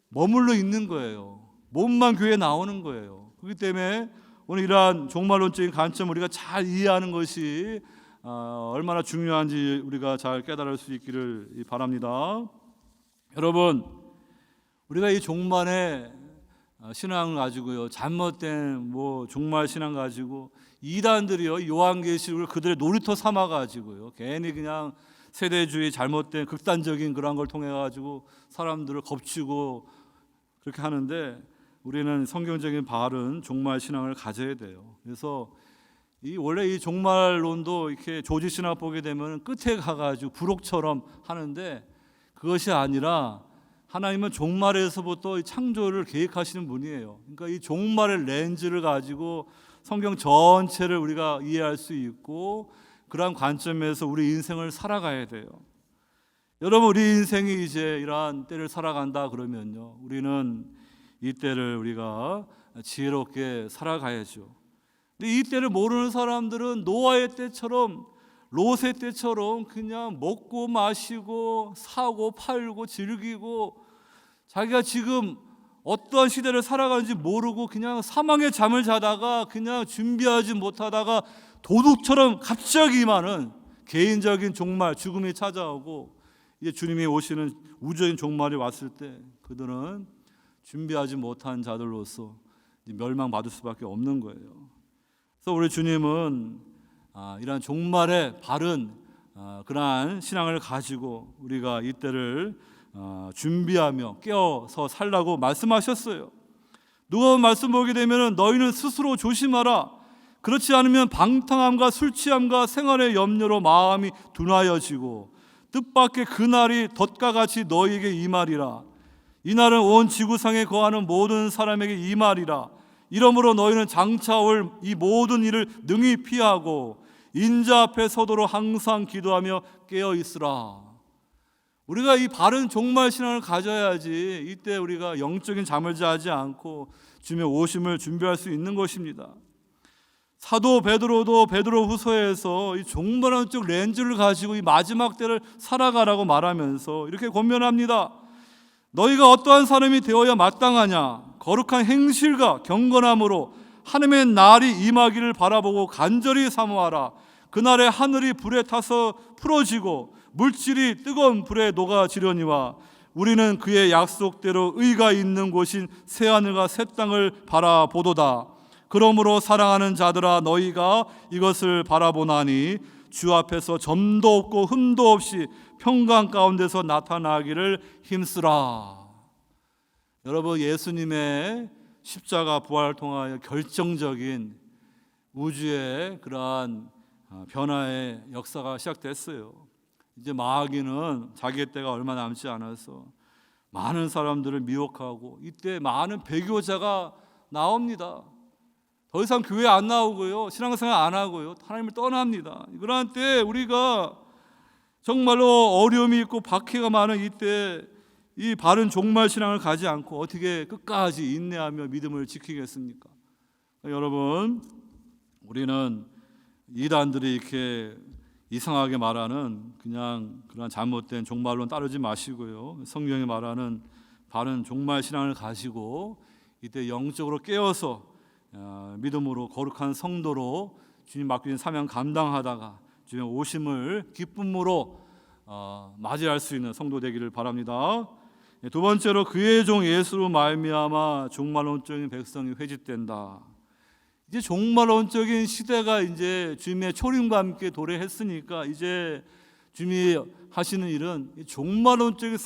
머물러 있는 거예요. 몸만 교회에 나오는 거예요. 그렇기 때문에 오늘 이러한 종말론적인 관점을 우리가 잘 이해하는 것이 얼마나 중요한지 우리가 잘 깨달을 수 있기를 바랍니다. 여러분, 우리가 이 종말의 신앙을 가지고요, 잘못된 종말 신앙 가지고 이단들이요, 요한계시록을 그들의 놀이터 삼아 가지고요, 괜히 그냥 세대주의 잘못된 극단적인 그런 걸 통해 가지고 사람들을 겁치고 그렇게 하는데, 우리는 성경적인 바른 종말 신앙을 가져야 돼요. 그래서 원래 이 종말론도 이렇게 조지 신학 보게 되면 끝에 가가지고 부록처럼 하는데, 그것이 아니라 하나님은 종말에서부터 이 창조를 계획하시는 분이에요. 그러니까 이 종말의 렌즈를 가지고 성경 전체를 우리가 이해할 수 있고, 그러한 관점에서 우리 인생을 살아가야 돼요. 여러분, 우리 인생이 이제 이러한 때를 살아간다 그러면요, 우리는 이 때를 우리가 지혜롭게 살아가야죠. 근데 이 때를 모르는 사람들은 노아의 때처럼, 롯의 때처럼 그냥 먹고 마시고 사고 팔고 즐기고, 자기가 지금 어떠한 시대를 살아가는지 모르고 그냥 사망의 잠을 자다가 그냥 준비하지 못하다가 도둑처럼 갑자기 임하는 개인적인 종말, 죽음이 찾아오고, 이제 주님이 오시는 우주적인 종말이 왔을 때 그들은 준비하지 못한 자들로서 멸망받을 수밖에 없는 거예요. 그래서 우리 주님은 이러한 종말의 바른 그러한 신앙을 가지고 우리가 이때를 준비하며 깨어서 살라고 말씀하셨어요. 누가 말씀 보게 되면 너희는 스스로 조심하라. 그렇지 않으면 방탕함과 술 취함과 생활의 염려로 마음이 둔하여지고 뜻밖의 그날이 덫과 같이 너희에게 임하리라. 이날은 온 지구상에 거하는 모든 사람에게 임하리라. 이러므로 너희는 장차 올 이 모든 일을 능히 피하고 인자 앞에 서도록 항상 기도하며 깨어 있으라. 우리가 이 바른 종말 신앙을 가져야지 이때 우리가 영적인 잠을 자지 않고 주님의 오심을 준비할 수 있는 것입니다. 사도 베드로도 베드로후서에서 이 종말론적 렌즈를 가지고 이 마지막 때를 살아가라고 말하면서 이렇게 권면합니다. 너희가 어떠한 사람이 되어야 마땅하냐? 거룩한 행실과 경건함으로 하나님의 날이 임하기를 바라보고 간절히 사모하라. 그날에 하늘이 불에 타서 풀어지고 물질이 뜨거운 불에 녹아지려니와 우리는 그의 약속대로 의가 있는 곳인 새하늘과 새 땅을 바라보도다. 그러므로 사랑하는 자들아, 너희가 이것을 바라보나니 주 앞에서 점도 없고 흠도 없이 평강 가운데서 나타나기를 힘쓰라. 여러분, 예수님의 십자가 부활을 통하여 결정적인 우주의 그러한 변화의 역사가 시작됐어요. 이제 마귀는 자기의 때가 얼마 남지 않아서 많은 사람들을 미혹하고, 이때 많은 배교자가 나옵니다. 더 이상 교회 안 나오고요, 신앙생활 안 하고요, 하나님을 떠납니다. 그러한 때 우리가 정말로 어려움이 있고 박해가 많은 이때 이 바른 종말 신앙을 가지 않고 어떻게 끝까지 인내하며 믿음을 지키겠습니까? 여러분, 우리는 이단들이 이렇게 이상하게 말하는 그냥 그런 잘못된 종말론 따르지 마시고요, 성경이 말하는 바른 종말 신앙을 가지고 이때 영적으로 깨어서 믿음으로 거룩한 성도로 주님 맡기신 사명 감당하다가 주님의 오심을 기쁨으로 맞이할 수 있는 성도 되기를 바랍니다. 두 번째로, 그의 종 예수로 말미암아 종말론적인 백성이 회집된다. 이제 종말론적인 시대가 이제 주님의 초림과 함께 도래했으니까 이제 주님이 하시는 일은 종말론적인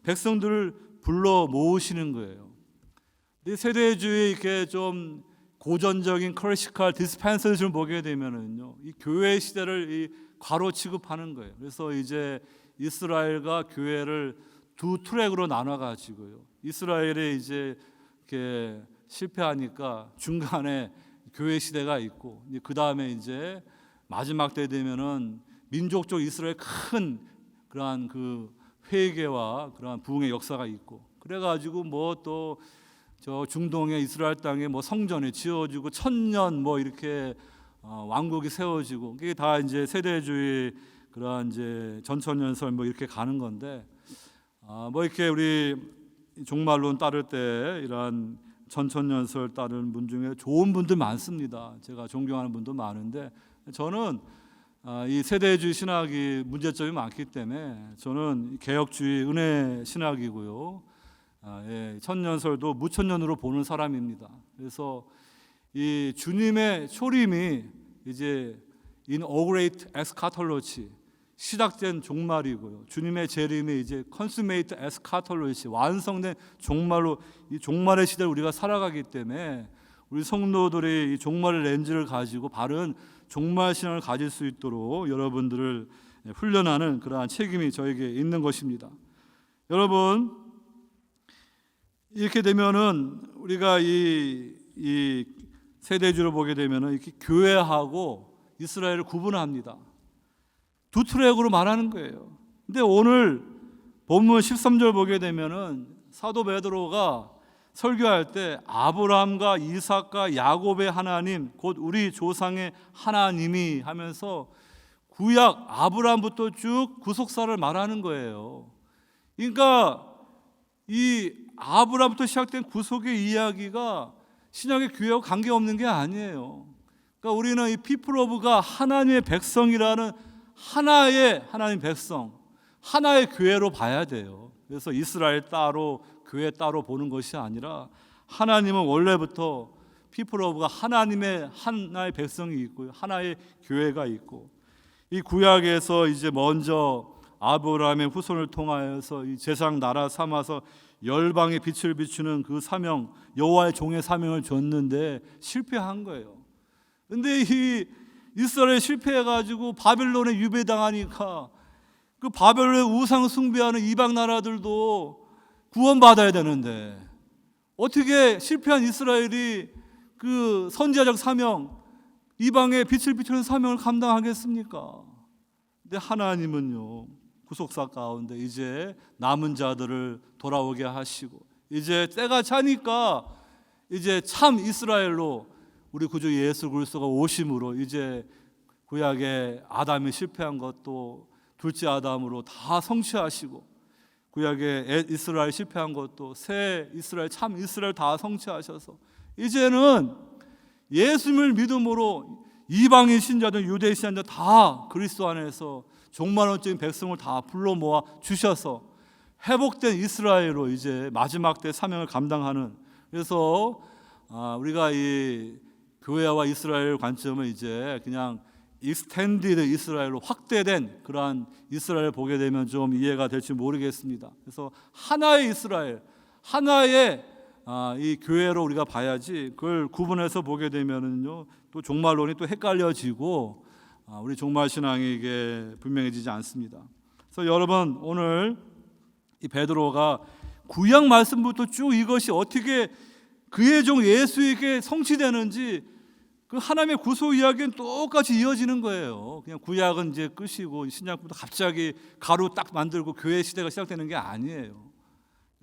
백성들을 불러 모으시는 거예요. 세대주의 이렇게 좀 고전적인 클래시컬 디스펜서리즘을 보게 되면은요, 이 교회 시대를 이 과로 취급하는 거예요. 그래서 이제 이스라엘과 교회를 두 트랙으로 나눠 가지고요, 이스라엘이 이제 이렇게 실패하니까 중간에 교회 시대가 있고, 그 다음에 이제 마지막 때 되면은 민족적 이스라엘 큰 그러한 그 회개와 그러한 부흥의 역사가 있고, 그래가지고 뭐 또 저 중동의 이스라엘 땅에 뭐 성전이 지어지고 1000년 뭐 이렇게 왕국이 세워지고, 그게 다 이제 세대주의 그러한 이제 전천년설 뭐 이렇게 가는 건데, 뭐 이렇게 우리 종말론 따를 때 이러한 전천년설 따르는 분 중에 좋은 분들 많습니다. 제가 존경하는 분도 많은데, 저는 이 세대주의 신학이 문제점이 많기 때문에 저는 개혁주의 은혜 신학이고요. 천년설도 무천년으로 보는 사람입니다. 그래서 이 주님의 초림이 이제 inaugurate eschatology, 시작된 종말이고요. 주님의 재림이 이제 consummate eschatology, 완성된 종말로, 이 종말의 시대를 우리가 살아가기 때문에 우리 성도들이 이 종말의 렌즈를 가지고 바른 종말 신앙을 가질 수 있도록 여러분들을 훈련하는 그러한 책임이 저에게 있는 것입니다. 여러분, 이렇게 되면은 우리가 이 세대주를 보게 되면은 이렇게 교회하고 이스라엘을 구분합니다. 두 트랙으로 말하는 거예요. 근데 오늘 본문 13절 보게 되면은 사도 베드로가 설교할 때 아브라함과 이삭과 야곱의 하나님, 곧 우리 조상의 하나님이 하면서 구약 아브라함부터 쭉 구속사를 말하는 거예요. 그러니까 이 아브라함부터 시작된 구속의 이야기가 신약의 교회와 관계없는 게 아니에요. 그러니까 우리는 이 people of가 하나님의 백성이라는 하나의 하나님 백성, 하나의 교회로 봐야 돼요. 그래서 이스라엘 따로 교회 따로 보는 것이 아니라, 하나님은 원래부터 people of가 하나님의 하나의 백성이 있고요, 하나의 교회가 있고, 이 구약에서 이제 먼저 아브라함의 후손을 통하여서 이 제사장 나라 삼아서 열방에 빛을 비추는 그 사명, 여호와의 종의 사명을 줬는데 실패한 거예요. 근데 이 이스라엘 실패해가지고 바벨론에 유배당하니까 그 바벨론의 우상 숭배하는 이방 나라들도 구원받아야 되는데, 어떻게 실패한 이스라엘이 그 선지자적 사명, 이방에 빛을 비추는 사명을 감당하겠습니까? 근데 하나님은요, 구속사 가운데 이제 남은 자들을 돌아오게 하시고, 이제 때가 차니까 이제 참 이스라엘로 우리 구주 예수 그리스도가 오심으로 이제 구약의 아담이 실패한 것도 둘째 아담으로 다 성취하시고, 구약의 이스라엘 실패한 것도 새 이스라엘, 참 이스라엘 다 성취하셔서 이제는 예수님을 믿음으로 이방인 신자들, 유대 신자들 다 그리스도 안에서 종말론적인 백성을 다 불러 모아 주셔서 회복된 이스라엘로 이제 마지막 때 사명을 감당하는, 그래서 우리가 이 교회와 이스라엘 관점은 이제 그냥 익스텐디드 이스라엘로 확대된 그러한 이스라엘을 보게 되면 좀 이해가 될지 모르겠습니다. 그래서 하나의 이스라엘, 하나의 이 교회로 우리가 봐야지, 그걸 구분해서 보게 되면은요 또 종말론이 또 헷갈려지고 우리 종말 신앙이 이게 분명해지지 않습니다. 그래서 여러분, 오늘 이 베드로가 구약 말씀부터 쭉 이것이 어떻게 그의 종 예수에게 성취되는지, 그 하나님의 구속 이야기는 똑같이 이어지는 거예요. 그냥 구약은 이제 끝이고 신약부터 갑자기 가루 딱 만들고 교회 시대가 시작되는 게 아니에요.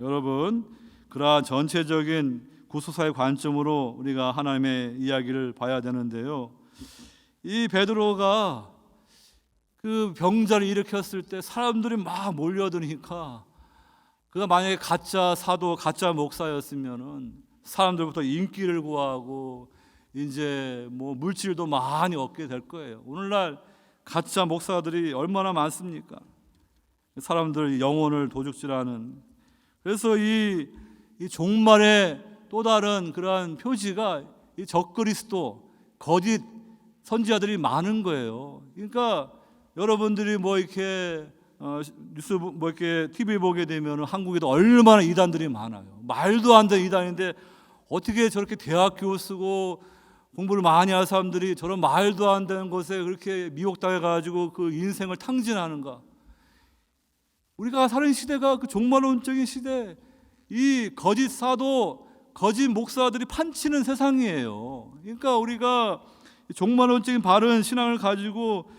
여러분, 그러한 전체적인 구속사의 관점으로 우리가 하나님의 이야기를 봐야 되는데요, 이 베드로가 그 병자를 일으켰을 때 사람들이 막 몰려드니까, 그가 만약에 가짜 사도, 가짜 목사였으면은 사람들부터 인기를 구하고 이제 뭐 물질도 많이 얻게 될 거예요. 오늘날 가짜 목사들이 얼마나 많습니까? 사람들 영혼을 도둑질하는. 그래서 이 종말의 또 다른 그러한 표지가 이 적그리스도, 거짓 선지자들이 많은 거예요. 그러니까 여러분들이 뭐 이렇게 뉴스 뭐 이렇게 TV 보게 되면 한국에도 얼마나 이단들이 많아요. 말도 안 되는 이단인데 어떻게 저렇게 대학 교수 쓰고 공부를 많이 할 사람들이 저런 말도 안 되는 것에 그렇게 미혹당해 가지고 그 인생을 탕진하는가? 우리가 사는 시대가 그 종말론적인 시대, 이 거짓 사도, 거짓 목사들이 판치는 세상이에요. 그러니까 우리가 종말론적인 바른 신앙을 가지고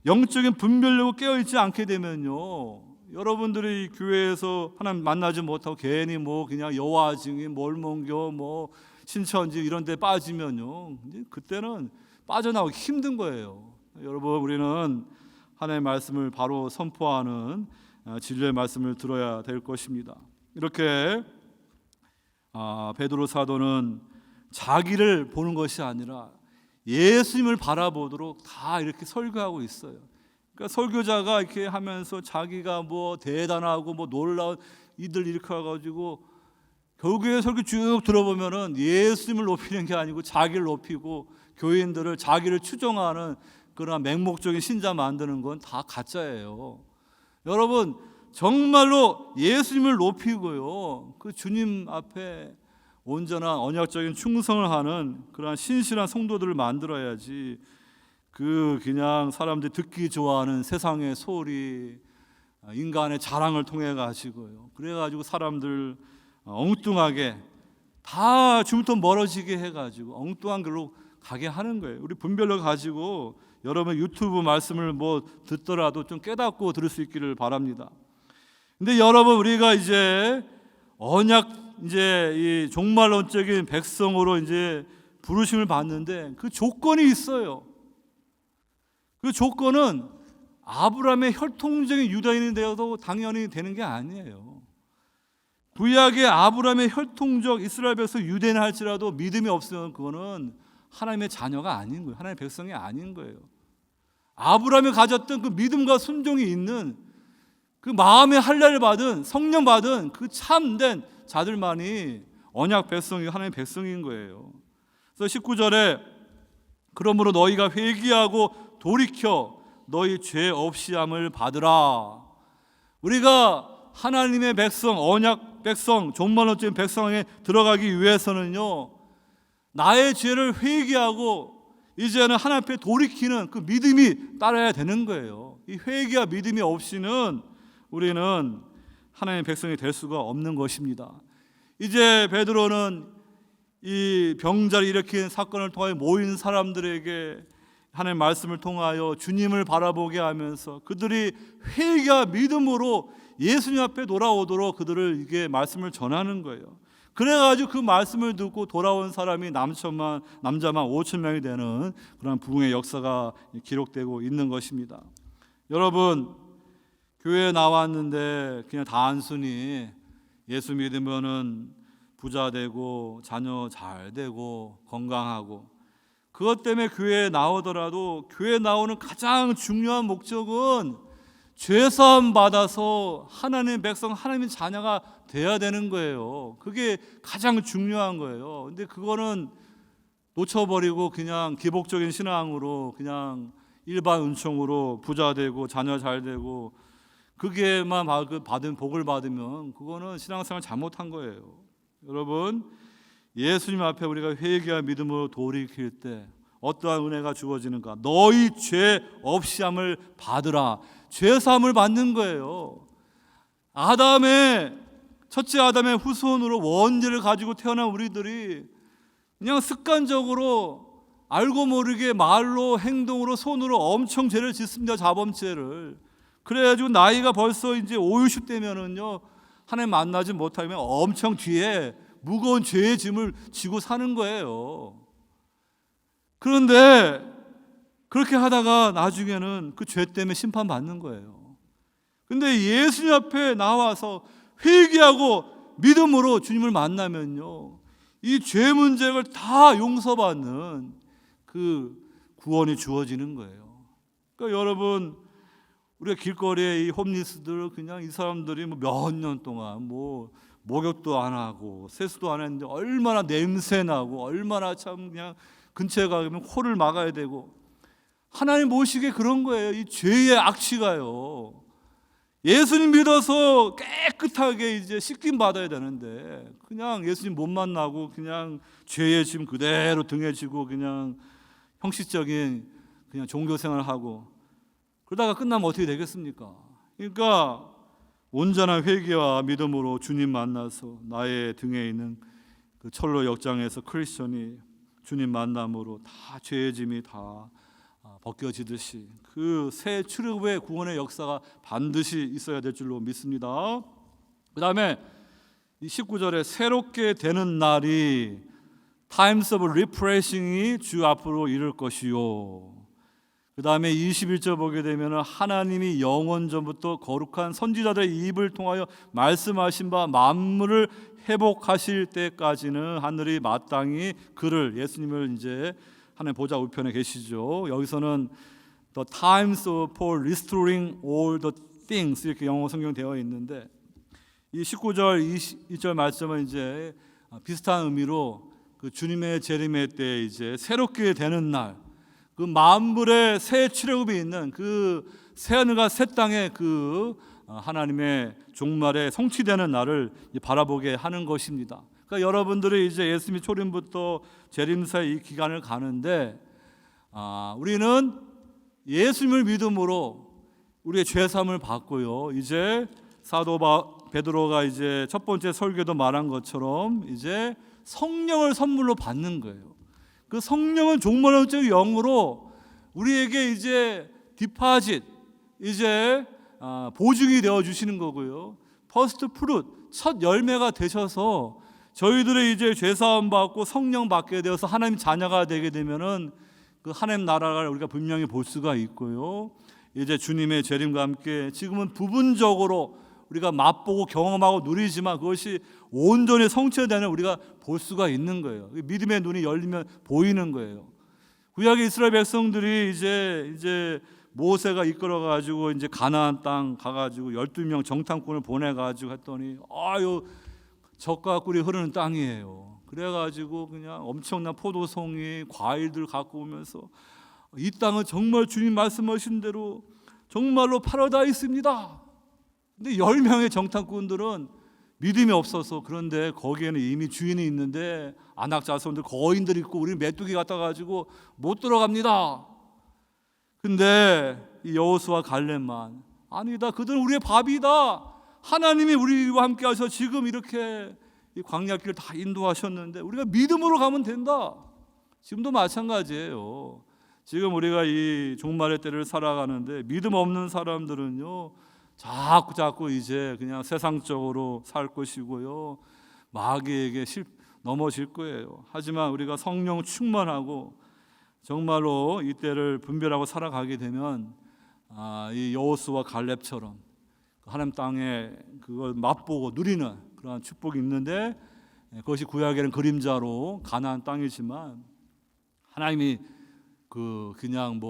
영적인 분별력을 깨어있지 않게 되면요, 여러분들이 교회에서 하나님 만나지 못하고 괜히 뭐 그냥 여호와 증인, 몰몬교, 뭐 신천지 이런 데 빠지면요, 이제 그때는 빠져나오기 힘든 거예요. 여러분, 우리는 하나님의 말씀을 바로 선포하는 진리의 말씀을 들어야 될 것입니다. 이렇게 베드로 사도는 자기를 보는 것이 아니라 예수님을 바라보도록 다 이렇게 설교하고 있어요. 그러니까 설교자가 이렇게 하면서 자기가 뭐 대단하고 뭐 놀라운 이들 이렇게 해가지고 결국에 설교 쭉 들어보면은 예수님을 높이는 게 아니고 자기를 높이고 교인들을 자기를 추종하는 그런 맹목적인 신자 만드는 건 다 가짜예요. 여러분, 정말로 예수님을 높이고요, 그 주님 앞에 온전한 언약적인 충성을 하는 그러한 신실한 성도들을 만들어야지, 그냥 사람들이 듣기 좋아하는 세상의 소리, 인간의 자랑을 통해 가지고요, 그래가지고 사람들 엉뚱하게 다 주부터 멀어지게 해가지고 엉뚱한 길로 가게 하는 거예요. 우리 분별력 가지고 여러분 유튜브 말씀을 뭐 듣더라도 좀 깨닫고 들을 수 있기를 바랍니다. 근데 여러분, 우리가 이제 언약, 이제 이 종말론적인 백성으로 이제 부르심을 받는데 그 조건이 있어요. 그 조건은 아브라함의 혈통적인 유다인이 되어도 당연히 되는 게 아니에요. 구약의 아브라함의 혈통적 이스라엘 백성 유대인 할지라도 믿음이 없으면 그거는 하나님의 자녀가 아닌 거예요. 하나님의 백성이 아닌 거예요. 아브라함이 가졌던 그 믿음과 순종이 있는 그 마음의 할례를 받은, 성령 받은 그 참된 자들만이 언약 백성이 하나님의 백성인 거예요. 그래서 19절에 그러므로 너희가 회개하고 돌이켜 너희 죄 없이함을 받으라. 우리가 하나님의 백성, 언약 백성, 종말론적인 백성에 들어가기 위해서는요, 나의 죄를 회개하고 이제는 하나님 앞에 돌이키는 그 믿음이 따라야 되는 거예요. 이 회개와 믿음이 없이는 우리는 하나님의 백성이 될 수가 없는 것입니다. 이제 베드로는 이 병자를 일으킨 사건을 통하여 모인 사람들에게 하나님의 말씀을 통하여 주님을 바라보게 하면서 그들이 회개와 믿음으로 예수님 앞에 돌아오도록 그들을 이게 말씀을 전하는 거예요. 그래가지고 그 말씀을 듣고 돌아온 사람이 남자만 5천 명이 되는 그런 부흥의 역사가 기록되고 있는 것입니다. 여러분, 교회에 나왔는데 그냥 단순히 예수 믿으면은 부자 되고 자녀 잘 되고 건강하고, 그것 때문에 교회에 나오더라도 교회에 나오는 가장 중요한 목적은 죄사함 받아서 하나님의 백성, 하나님의 자녀가 돼야 되는 거예요. 그게 가장 중요한 거예요. 근데 그거는 놓쳐버리고 그냥 기복적인 신앙으로 그냥 일반 은총으로 부자 되고 자녀 잘 되고 그게만 받은 복을 받으면 그거는 신앙생활 잘못한 거예요. 여러분, 예수님 앞에 우리가 회개와 믿음으로 돌이킬 때 어떠한 은혜가 주어지는가? 너희 죄 없이함을 받으라. 죄 사함을 받는 거예요. 첫째 아담의 후손으로 원죄를 가지고 태어난 우리들이 그냥 습관적으로 알고 모르게 말로 행동으로 손으로 엄청 죄를 짓습니다. 자범죄를. 그래가지고 나이가 벌써 이제 50, 60대면은요, 하나님 만나지 못하면 엄청 뒤에 무거운 죄의 짐을 지고 사는 거예요. 그런데 그렇게 하다가 나중에는 그 죄 때문에 심판받는 거예요. 근데 예수님 앞에 나와서 회개하고 믿음으로 주님을 만나면요, 이 죄 문제를 다 용서받는 그 구원이 주어지는 거예요. 그러니까 여러분, 우리가 길거리에 이 홈리스들, 그냥 이 사람들이 뭐 몇 년 동안 뭐 목욕도 안 하고 세수도 안 했는데 얼마나 냄새 나고 얼마나 참 그냥 근처에 가면 코를 막아야 되고, 하나님 보시기에 그런 거예요. 이 죄의 악취가요. 예수님 믿어서 깨끗하게 이제 씻김 받아야 되는데 그냥 예수님 못 만나고 그냥 죄의 짐 그대로 등에 지고 그냥 형식적인 그냥 종교 생활을 하고 그러다가 끝나면 어떻게 되겠습니까? 그러니까 온전한 회개와 믿음으로 주님 만나서 나의 등에 있는 그 철로 역장에서 크리스천이 주님 만남으로 다 죄의 짐이 다 벗겨지듯이 그 새 출애굽의 구원의 역사가 반드시 있어야 될 줄로 믿습니다. 그 다음에 이 19절에 새롭게 되는 날이 Times of Refreshing이 주 앞으로 이를 것이요. 그 다음에 21절 보게 되면 하나님이 영원 전부터 거룩한 선지자들의 입을 통하여 말씀하신 바 만물을 회복하실 때까지는 하늘이 마땅히 그를, 예수님을 이제 하나님 보좌 우편에 계시죠. 여기서는 The times for restoring all the things 이렇게 영어 성경 되어 있는데, 이 19절 22절 말씀은 이제 비슷한 의미로 그 주님의 재림의 때 이제 새롭게 되는 날, 그 만물의 새 출애굽이 있는 그 새 하늘과 새 땅의 그 하나님의 종말에 성취되는 날을 바라보게 하는 것입니다. 그러니까 여러분들이 이제 예수님이 초림부터 재림사의 이 기간을 가는데, 우리는 예수님을 믿음으로 우리의 죄 사함을 받고요. 이제 사도 베드로가 이제 첫 번째 설교도 말한 것처럼 이제 성령을 선물로 받는 거예요. 그 성령은 종말론적 영으로 우리에게 이제 디파짓, 이제 보증이 되어 주시는 거고요. 퍼스트 프루트, 첫 열매가 되셔서 저희들의 이제 죄 사함 받고 성령 받게 되어서 하나님 자녀가 되게 되면은 그 하나님 나라를 우리가 분명히 볼 수가 있고요. 이제 주님의 재림과 함께 지금은 부분적으로 우리가 맛보고 경험하고 누리지만 그것이 온전히 성취되는 우리가 볼 수가 있는 거예요. 믿음의 눈이 열리면 보이는 거예요. 구약의 이스라엘 백성들이 이제 모세가 이끌어 가지고 이제 가나안 땅 가 가지고 12명 정탐꾼을 보내 가지고 했더니 젖과 꿀이 흐르는 땅이에요. 그래 가지고 그냥 엄청난 포도송이 과일들 갖고 오면서 이 땅은 정말 주님 말씀하신 대로 정말로 파라다이스입니다. 근데 10명의 정탐꾼들은 믿음이 없어서, 그런데 거기에는 이미 주인이 있는데 안악 자손들 거인들 있고 우리는 메뚜기 갖다 가지고 못 들어갑니다. 근데 이 여호수아 갈렙만 아니다, 그들은 우리의 밥이다. 하나님이 우리와 함께 하셔서 지금 이렇게 이 광야길을 다 인도하셨는데 우리가 믿음으로 가면 된다. 지금도 마찬가지예요. 지금 우리가 이 종말의 때를 살아가는데 믿음 없는 사람들은요 자꾸 이제 그냥 세상적으로 살 것이고요, 마귀에게 넘어질 거예요. 하지만 우리가 성령 충만하고 정말로 이 때를 분별하고 살아가게 되면 이 여호수아 갈렙처럼 하나님 땅에 그걸 맛보고 누리는 그러한 축복이 있는데, 그것이 구약에는 그림자로 가나안 땅이지만 하나님이 그냥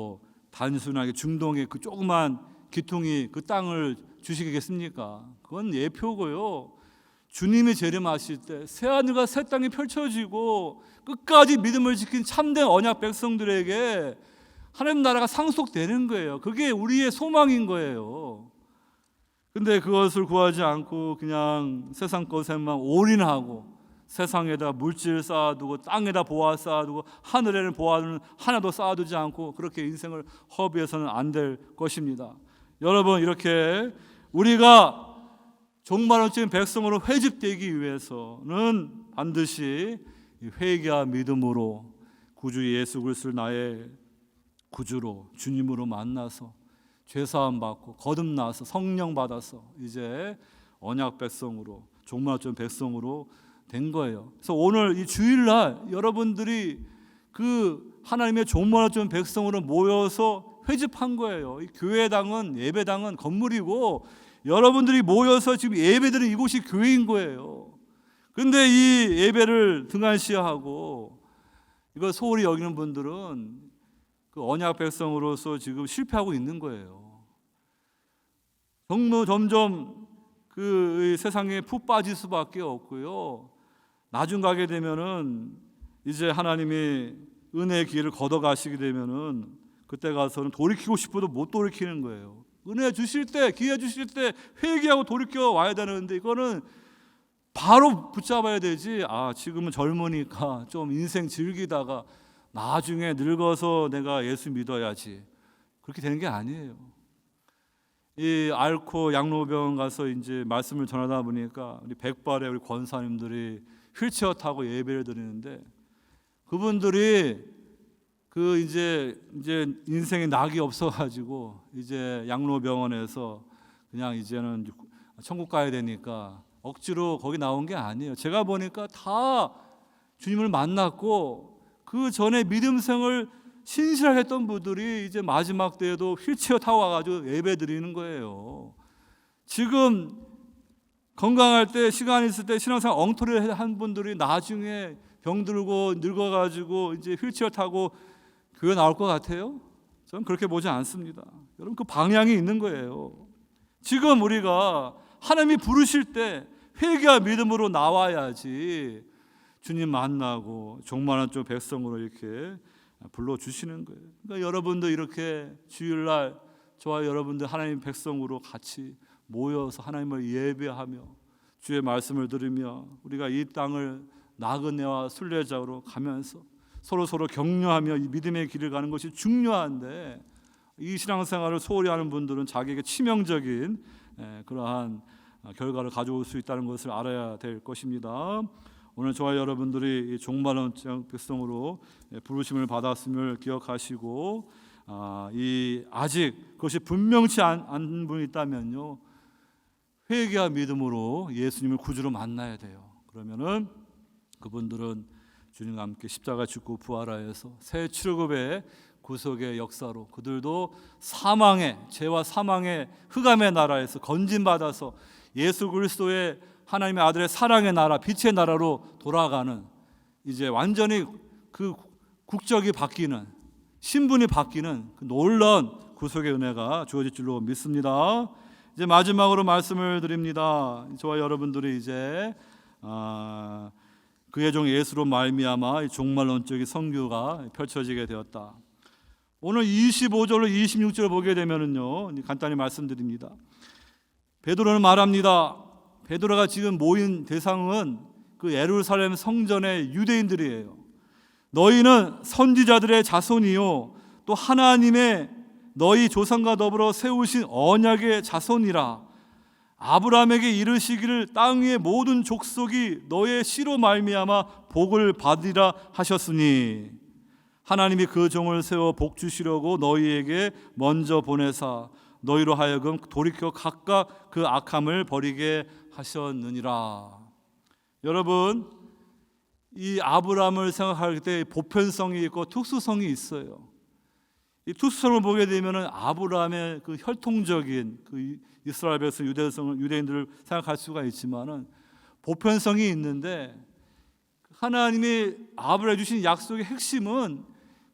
단순하게 중동의 그 조그만 기퉁이 그 땅을 주시겠습니까? 그건 예표고요. 주님이 재림하실 때 새 하늘과 새 땅이 펼쳐지고 끝까지 믿음을 지킨 참된 언약 백성들에게 하나님 나라가 상속되는 거예요. 그게 우리의 소망인 거예요. 근데 그것을 구하지 않고 그냥 세상 것에만 올인하고 세상에다 물질 쌓아두고 땅에다 보화 쌓아두고 하늘에는 보화는 하나도 쌓아두지 않고 그렇게 인생을 허비해서는 안 될 것입니다. 여러분, 이렇게 우리가 종말론적인 백성으로 회집되기 위해서는 반드시 회개와 믿음으로 구주 예수 그리스도를 나의 구주로 주님으로 만나서 죄사함 받고 거듭나서 성령 받아서 이제 언약 백성으로 종말론적인 백성으로 된 거예요. 그래서 오늘 이 주일날 여러분들이 그 하나님의 종말론적인 백성으로 모여서 회집한 거예요. 이 교회당은, 예배당은 건물이고 여러분들이 모여서 지금 예배드리는 이곳이 교회인 거예요. 근데 이 예배를 등한시하고 이걸 소홀히 여기는 분들은 그 언약 백성으로서 지금 실패하고 있는 거예요. 점점 그 세상에 푹 빠질 수밖에 없고요. 나중 가게 되면은 이제 하나님이 은혜의 기회를 걷어가시게 되면은 그때 가서는 돌이키고 싶어도 못 돌이키는 거예요. 은혜 주실 때, 기회 주실 때 회개하고 돌이켜 와야 되는데 이거는 바로 붙잡아야 되지. 지금은 젊으니까 좀 인생 즐기다가 나중에 늙어서 내가 예수 믿어야지, 그렇게 되는 게 아니에요. 이 앓고 양로병 가서 이제 말씀을 전하다 보니까 우리 백발의 우리 권사님들이 휠체어 타고 예배를 드리는데 그분들이 이제 인생에 낙이 없어가지고 이제 양로병원에서 그냥 이제는 천국 가야 되니까 억지로 거기 나온 게 아니에요. 제가 보니까 다 주님을 만났고 그 전에 믿음생을 신실하게 했던 분들이 이제 마지막 때에도 휠체어 타고 와가지고 예배 드리는 거예요. 지금 건강할 때 시간 있을 때 신앙생활 엉터리를 한 분들이 나중에 병들고 늙어가지고 이제 휠체어 타고 교회 나올 것 같아요? 저는 그렇게 보지 않습니다. 여러분, 그 방향이 있는 거예요. 지금 우리가 하나님이 부르실 때 회개와 믿음으로 나와야지 주님 만나고 종말한 쪽 백성으로 이렇게 불러주시는 거예요. 그러니까 여러분도 이렇게 주일날 저와 여러분들 하나님 백성으로 같이 모여서 하나님을 예배하며 주의 말씀을 들으며 우리가 이 땅을 나그네와 순례자로 가면서 서로 격려하며 이 믿음의 길을 가는 것이 중요한데, 이 신앙생활을 소홀히 하는 분들은 자기에게 치명적인 그러한 결과를 가져올 수 있다는 것을 알아야 될 것입니다. 오늘 저와 여러분들이 종말한 백성으로 부르심을 받았음을 기억하시고, 이 아직 그것이 분명치 않은 분이 있다면요, 회개와 믿음으로 예수님을 구주로 만나야 돼요. 그러면은 그분들은 주님과 함께 십자가 죽고 부활하여서 새 출애굽의 구속의 역사로 그들도 사망의 죄와 사망의 흑암의 나라에서 건진받아서 예수 그리스도의 하나님의 아들의 사랑의 나라, 빛의 나라로 돌아가는, 이제 완전히 그 국적이 바뀌는, 신분이 바뀌는 그 놀라운 구속의 은혜가 주어질 줄로 믿습니다. 이제 마지막으로 말씀을 드립니다. 저와 여러분들이 이제 그의 종 예수로 말미암아 종말론적인 선교가 펼쳐지게 되었다. 오늘 25절로 26절을 보게 되면은요, 간단히 말씀드립니다. 베드로는 말합니다. 베드로가 지금 모인 대상은 그 예루살렘 성전의 유대인들이에요. 너희는 선지자들의 자손이요 또 하나님의 너희 조상과 더불어 세우신 언약의 자손이라. 아브라함에게 이르시기를 땅 위의 모든 족속이 너의 씨로 말미암아 복을 받으리라 하셨으니, 하나님이 그 종을 세워 복 주시려고 너희에게 먼저 보내사 너희로 하여금 돌이켜 각각 그 악함을 버리게 하셨느니라. 여러분, 이 아브라함을 생각할 때 보편성이 있고 특수성이 있어요. 이 특수성을 보게 되면은 아브라함의 그 혈통적인 그 이스라엘 백성 유대인들을 생각할 수가 있지만은 보편성이 있는데, 하나님이 아브라함에 주신 약속의 핵심은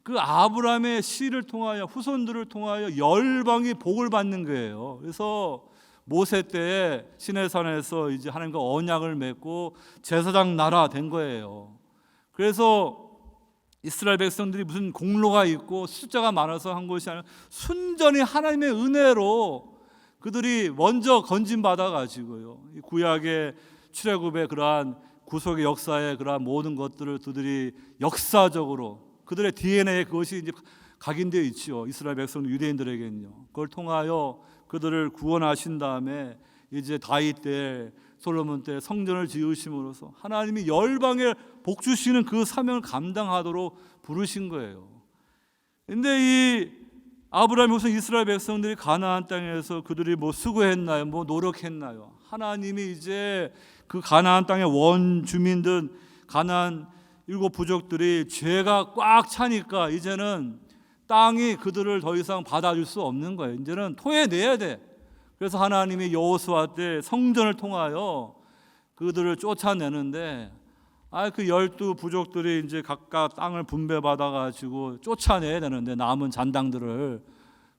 그 아브라함의 씨를 통하여 후손들을 통하여 열방이 복을 받는 거예요. 그래서 모세 때 시내산에서 이제 하나님과 언약을 맺고 제사장 나라 된 거예요. 그래서 이스라엘 백성들이 무슨 공로가 있고 숫자가 많아서 한 것이 아니라 순전히 하나님의 은혜로 그들이 먼저 건진받아 가지고요, 구약의 출애굽의 그러한 구속의 역사의 그러한 모든 것들을 그들이 역사적으로 그들의 DNA에 그것이 이제 각인되어 있지요. 이스라엘 백성 유대인들에게는요. 그걸 통하여 그들을 구원하신 다음에 이제 다윗 때 솔로몬 때 성전을 지으심으로써 하나님이 열방에 복 주시는 그 사명을 감당하도록 부르신 거예요. 근데 이 아브라함이 무슨 이스라엘 백성들이 가나안 땅에서 그들이 뭐 수고했나요? 뭐 노력했나요? 하나님이 이제 그 가나안 땅의 원주민들 가나안 일곱 부족들이 죄가 꽉 차니까 이제는 땅이 그들을 더 이상 받아줄 수 없는 거예요. 이제는 토해내야 돼. 그래서 하나님이 여호수아 때 성전을 통하여 그들을 쫓아내는데, 그 12 부족들이 이제 각각 땅을 분배받아 가지고 쫓아내야 되는데 남은 잔당들을,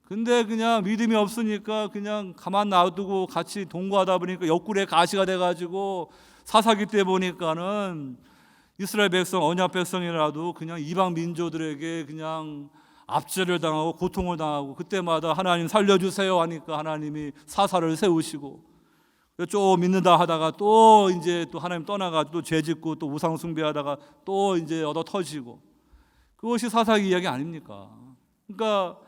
근데 그냥 믿음이 없으니까 그냥 가만 놔두고 같이 동거하다 보니까 옆구리에 가시가 돼 가지고 사사기 때 보니까는 이스라엘 백성 언약 백성이라도 그냥 이방 민족들에게 그냥 압제를 당하고 고통을 당하고, 그때마다 하나님 살려주세요 하니까 하나님이 사사를 세우시고, 좀 믿는다 하다가 또 이제 또 하나님 떠나가지고 또 죄짓고 또 우상 숭배하다가 또 이제 얻어 터지고, 그것이 사사기 이야기 아닙니까? 그러니까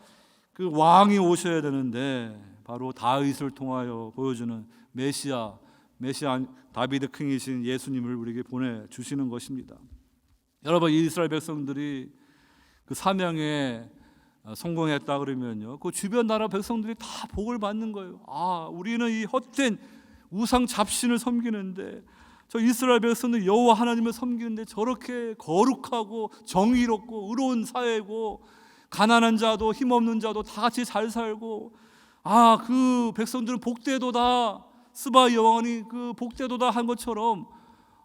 그 왕이 오셔야 되는데 바로 다윗을 통하여 보여주는 메시아 다비드 킹이신 예수님을 우리에게 보내주시는 것입니다. 여러분, 이 이스라엘 백성들이 그 사명에 성공했다 그러면요, 그 주변 나라 백성들이 다 복을 받는 거예요. 아, 우리는 이 헛된 우상 잡신을 섬기는데, 저 이스라엘 백성들 여호와 하나님을 섬기는데 저렇게 거룩하고 정의롭고 의로운 사회고, 가난한 자도 힘없는 자도 다 같이 잘 살고, 아, 그 백성들은 복되도다, 스바 여왕이 그 복되도다 한 것처럼,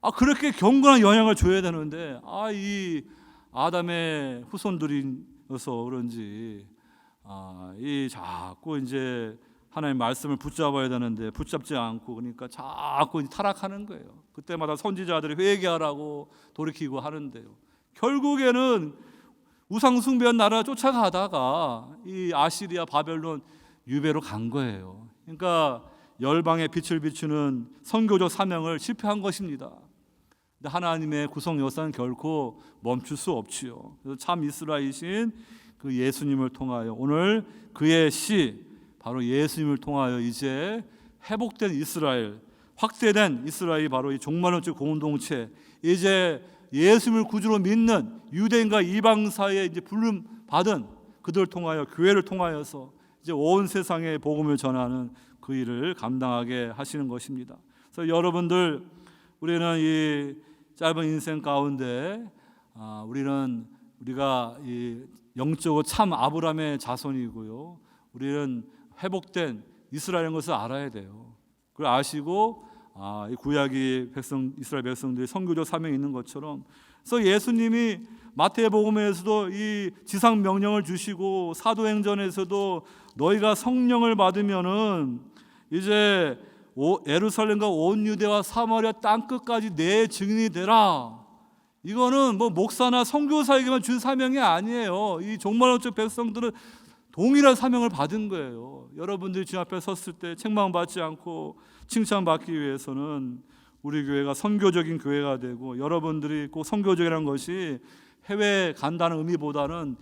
아, 그렇게 경건한 영향을 줘야 되는데, 아, 이 아담의 후손들이어서 그런지 이 자꾸 이제 하나님 말씀을 붙잡아야 되는데 붙잡지 않고, 그러니까 자꾸 타락하는 거예요. 그때마다 선지자들이 회개하라고 돌이키고 하는데요, 결국에는 우상 숭배한 나라 쫓아가다가 이 아시리아 바벨론 유배로 간 거예요. 그러니까 열방에 빛을 비추는 선교적 사명을 실패한 것입니다. 근데 하나님의 구속 역사는 결코 멈출 수 없지요. 그래서 참 이스라엘이신 그 예수님을 통하여, 오늘 그의 시 바로 예수님을 통하여 이제 회복된 이스라엘, 확대된 이스라엘이 바로 이 종말론적 공동체, 이제 예수님을 구주로 믿는 유대인과 이방 사이에 이제 부름 받은 그들을 통하여, 교회를 통하여서 이제 온 세상에 복음을 전하는 그 일을 감당하게 하시는 것입니다. 그래서 여러분들, 우리는 이 짧은 인생 가운데 우리가 이 영적으로 참 아브라함의 자손이고요, 우리는 회복된 이스라엘인 것을 알아야 돼요. 그걸 아시고 이 구약의 이스라엘 백성들이 선교적 사명이 있는 것처럼, 그래서 예수님이 마태복음에서도 이 지상 명령을 주시고 사도행전에서도 너희가 성령을 받으면은 이제 예루살렘과 온 유대와 사마리아 땅 끝까지 내 증인이 되라. 이거는 뭐 목사나 선교사에게만 준 사명이 아니에요. 이 종말론적 백성들은 동일한 사명을 받은 거예요. 여러분들이 주님 앞에 섰을 때 책망받지 않고 칭찬받기 위해서는 우리 교회가 선교적인 교회가 되고, 여러분들이 꼭 선교적이라는 것이 해외 간다는 의미보다는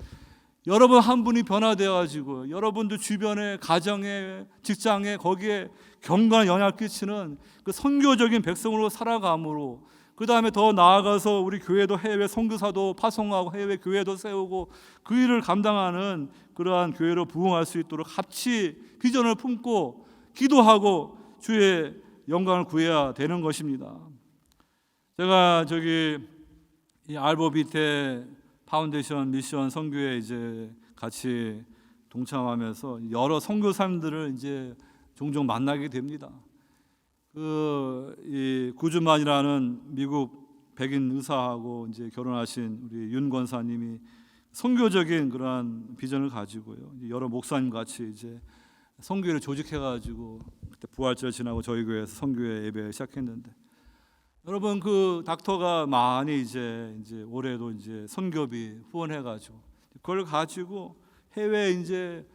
여러분 한 분이 변화되어 가지고 여러분들 주변에, 가정에, 직장에, 거기에 경건한 영향을 끼치는 그 선교적인 백성으로 살아감으로, 그 다음에 더 나아가서 우리 교회도 해외 선교사도 파송하고 해외 교회도 세우고 그 일을 감당하는 그러한 교회로 부흥할 수 있도록 같이 비전을 품고 기도하고 주의 영광을 구해야 되는 것입니다. 제가 이 알보비테 파운데이션 미션 선교에 이제 같이 동참하면서 여러 선교사님들을 이제 종종 만나게 됩니다. 이 구즈만이라는 미국 백인 의사하고 이제 결혼하신 우리 윤 권사님이 선교적인 그러한 비전을 가지고요, 여러 목사님 같이 이제 선교회를 조직해가지고 그때 부활절 지나고 저희 교회에서 선교회 예배 시작했는데, 여러분 그 닥터가 많이 이제 올해도 이제 선교비 후원해가지고 그걸 가지고 해외에 이제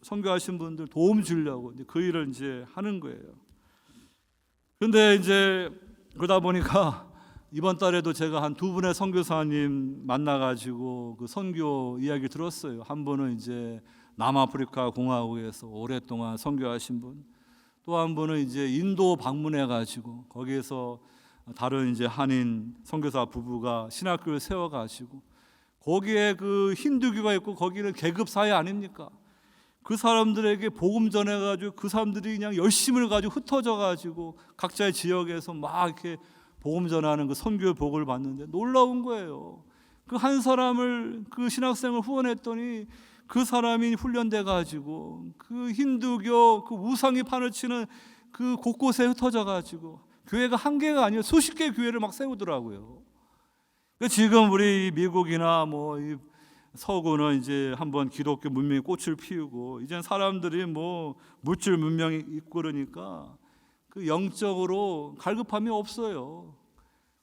선교하신 분들 도움 주려고 이제 그 일을 이제 하는 거예요. 그런데 이제 그러다 보니까 이번 달에도 제가 한 두 분의 선교사님 만나가지고 그 선교 이야기 들었어요. 한 분은 이제 남아프리카 공화국에서 오랫동안 선교하신 분, 또 한 분은 이제 인도 방문해가지고 거기에서 다른 이제 한인 선교사 부부가 신학교를 세워가지고 거기에 그 힌두교가 있고 거기는 계급 사회 아닙니까? 그 사람들에게 복음 전해가지고 그 사람들이 그냥 열심을 가지고 흩어져가지고 각자의 지역에서 막 이렇게 복음 전하는 그 선교의 복을 받는데 놀라운 거예요. 그 한 사람을, 그 신학생을 후원했더니 그 사람이 훈련돼 가지고 그 힌두교 그 우상이 판을 치는 그 곳곳에 흩어져 가지고 교회가 한 개가 아니라 수십 개의 교회를 막 세우더라고요. 지금 우리 미국이나 뭐 이 서구는 이제 한번 기독교 문명이 꽃을 피우고 이제 사람들이 뭐 물질 문명이 있고 그러니까 그 영적으로 갈급함이 없어요.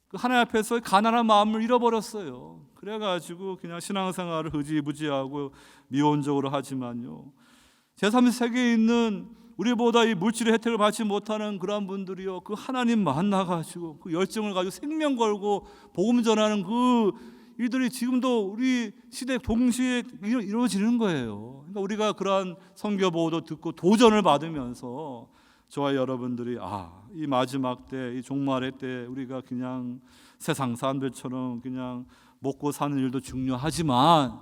그 하나님 앞에서 가난한 마음을 잃어버렸어요. 그래가지고 그냥 신앙생활을 흐지부지하고 미온적으로 하지만요, 제3세계에 있는 우리보다 이 물질의 혜택을 받지 못하는 그런 분들이요, 그 하나님 만나가지고 그 열정을 가지고 생명 걸고 복음 전하는 그 일들이 지금도 우리 시대 동시에 이루어지는 거예요. 그러니까 우리가 그러한 선교 보도 듣고 도전을 받으면서 저와 여러분들이 이 마지막 때, 이 종말의 때 우리가 그냥 세상 사람들처럼 그냥 먹고 사는 일도 중요하지만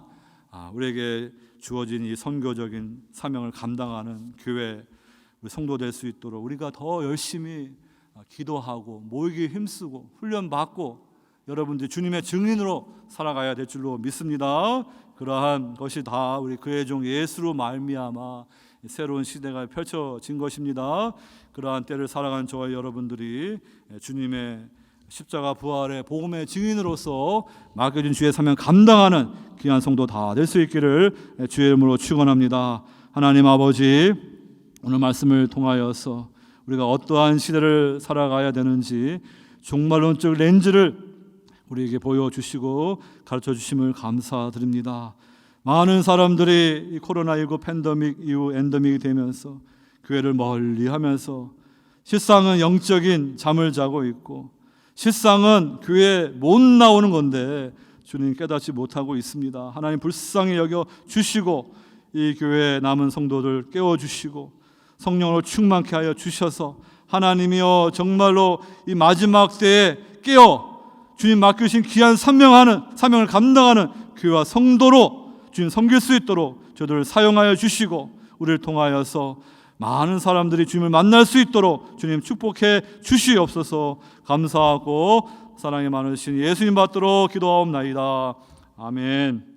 우리에게 주어진 이 선교적인 사명을 감당하는 교회 우리 성도 될 수 있도록 우리가 더 열심히 기도하고 모이기 힘쓰고 훈련받고 여러분들이 주님의 증인으로 살아가야 될 줄로 믿습니다. 그러한 것이 다 우리 그의 종 예수로 말미암아 새로운 시대가 펼쳐진 것입니다. 그러한 때를 살아가는 저와 여러분들이 주님의 십자가 부활의 복음의 증인으로서 맡겨진 주의 사명 감당하는 귀한 성도 다 될 수 있기를 주의 이름으로 축원합니다. 하나님 아버지, 오늘 말씀을 통하여서 우리가 어떠한 시대를 살아가야 되는지 종말론적 렌즈를 우리에게 보여주시고 가르쳐주심을 감사드립니다. 많은 사람들이 이 코로나19 팬데믹 이후 엔데믹이 되면서 교회를 멀리하면서 실상은 영적인 잠을 자고 있고 실상은 교회에 못 나오는 건데 주님 깨닫지 못하고 있습니다. 하나님 불쌍히 여겨 주시고 이 교회에 남은 성도들 깨워주시고 성령으로 충만케 하여 주셔서 하나님이여 정말로 이 마지막 때에 깨어 주님 맡기신 귀한 사명을 감당하는 교회와 성도로 주님 섬길 수 있도록 저들을 사용하여 주시고 우리를 통하여서 많은 사람들이 주님을 만날 수 있도록 주님 축복해 주시옵소서. 감사하고 사랑이 많으신 예수님 받도록 기도하옵나이다. 아멘.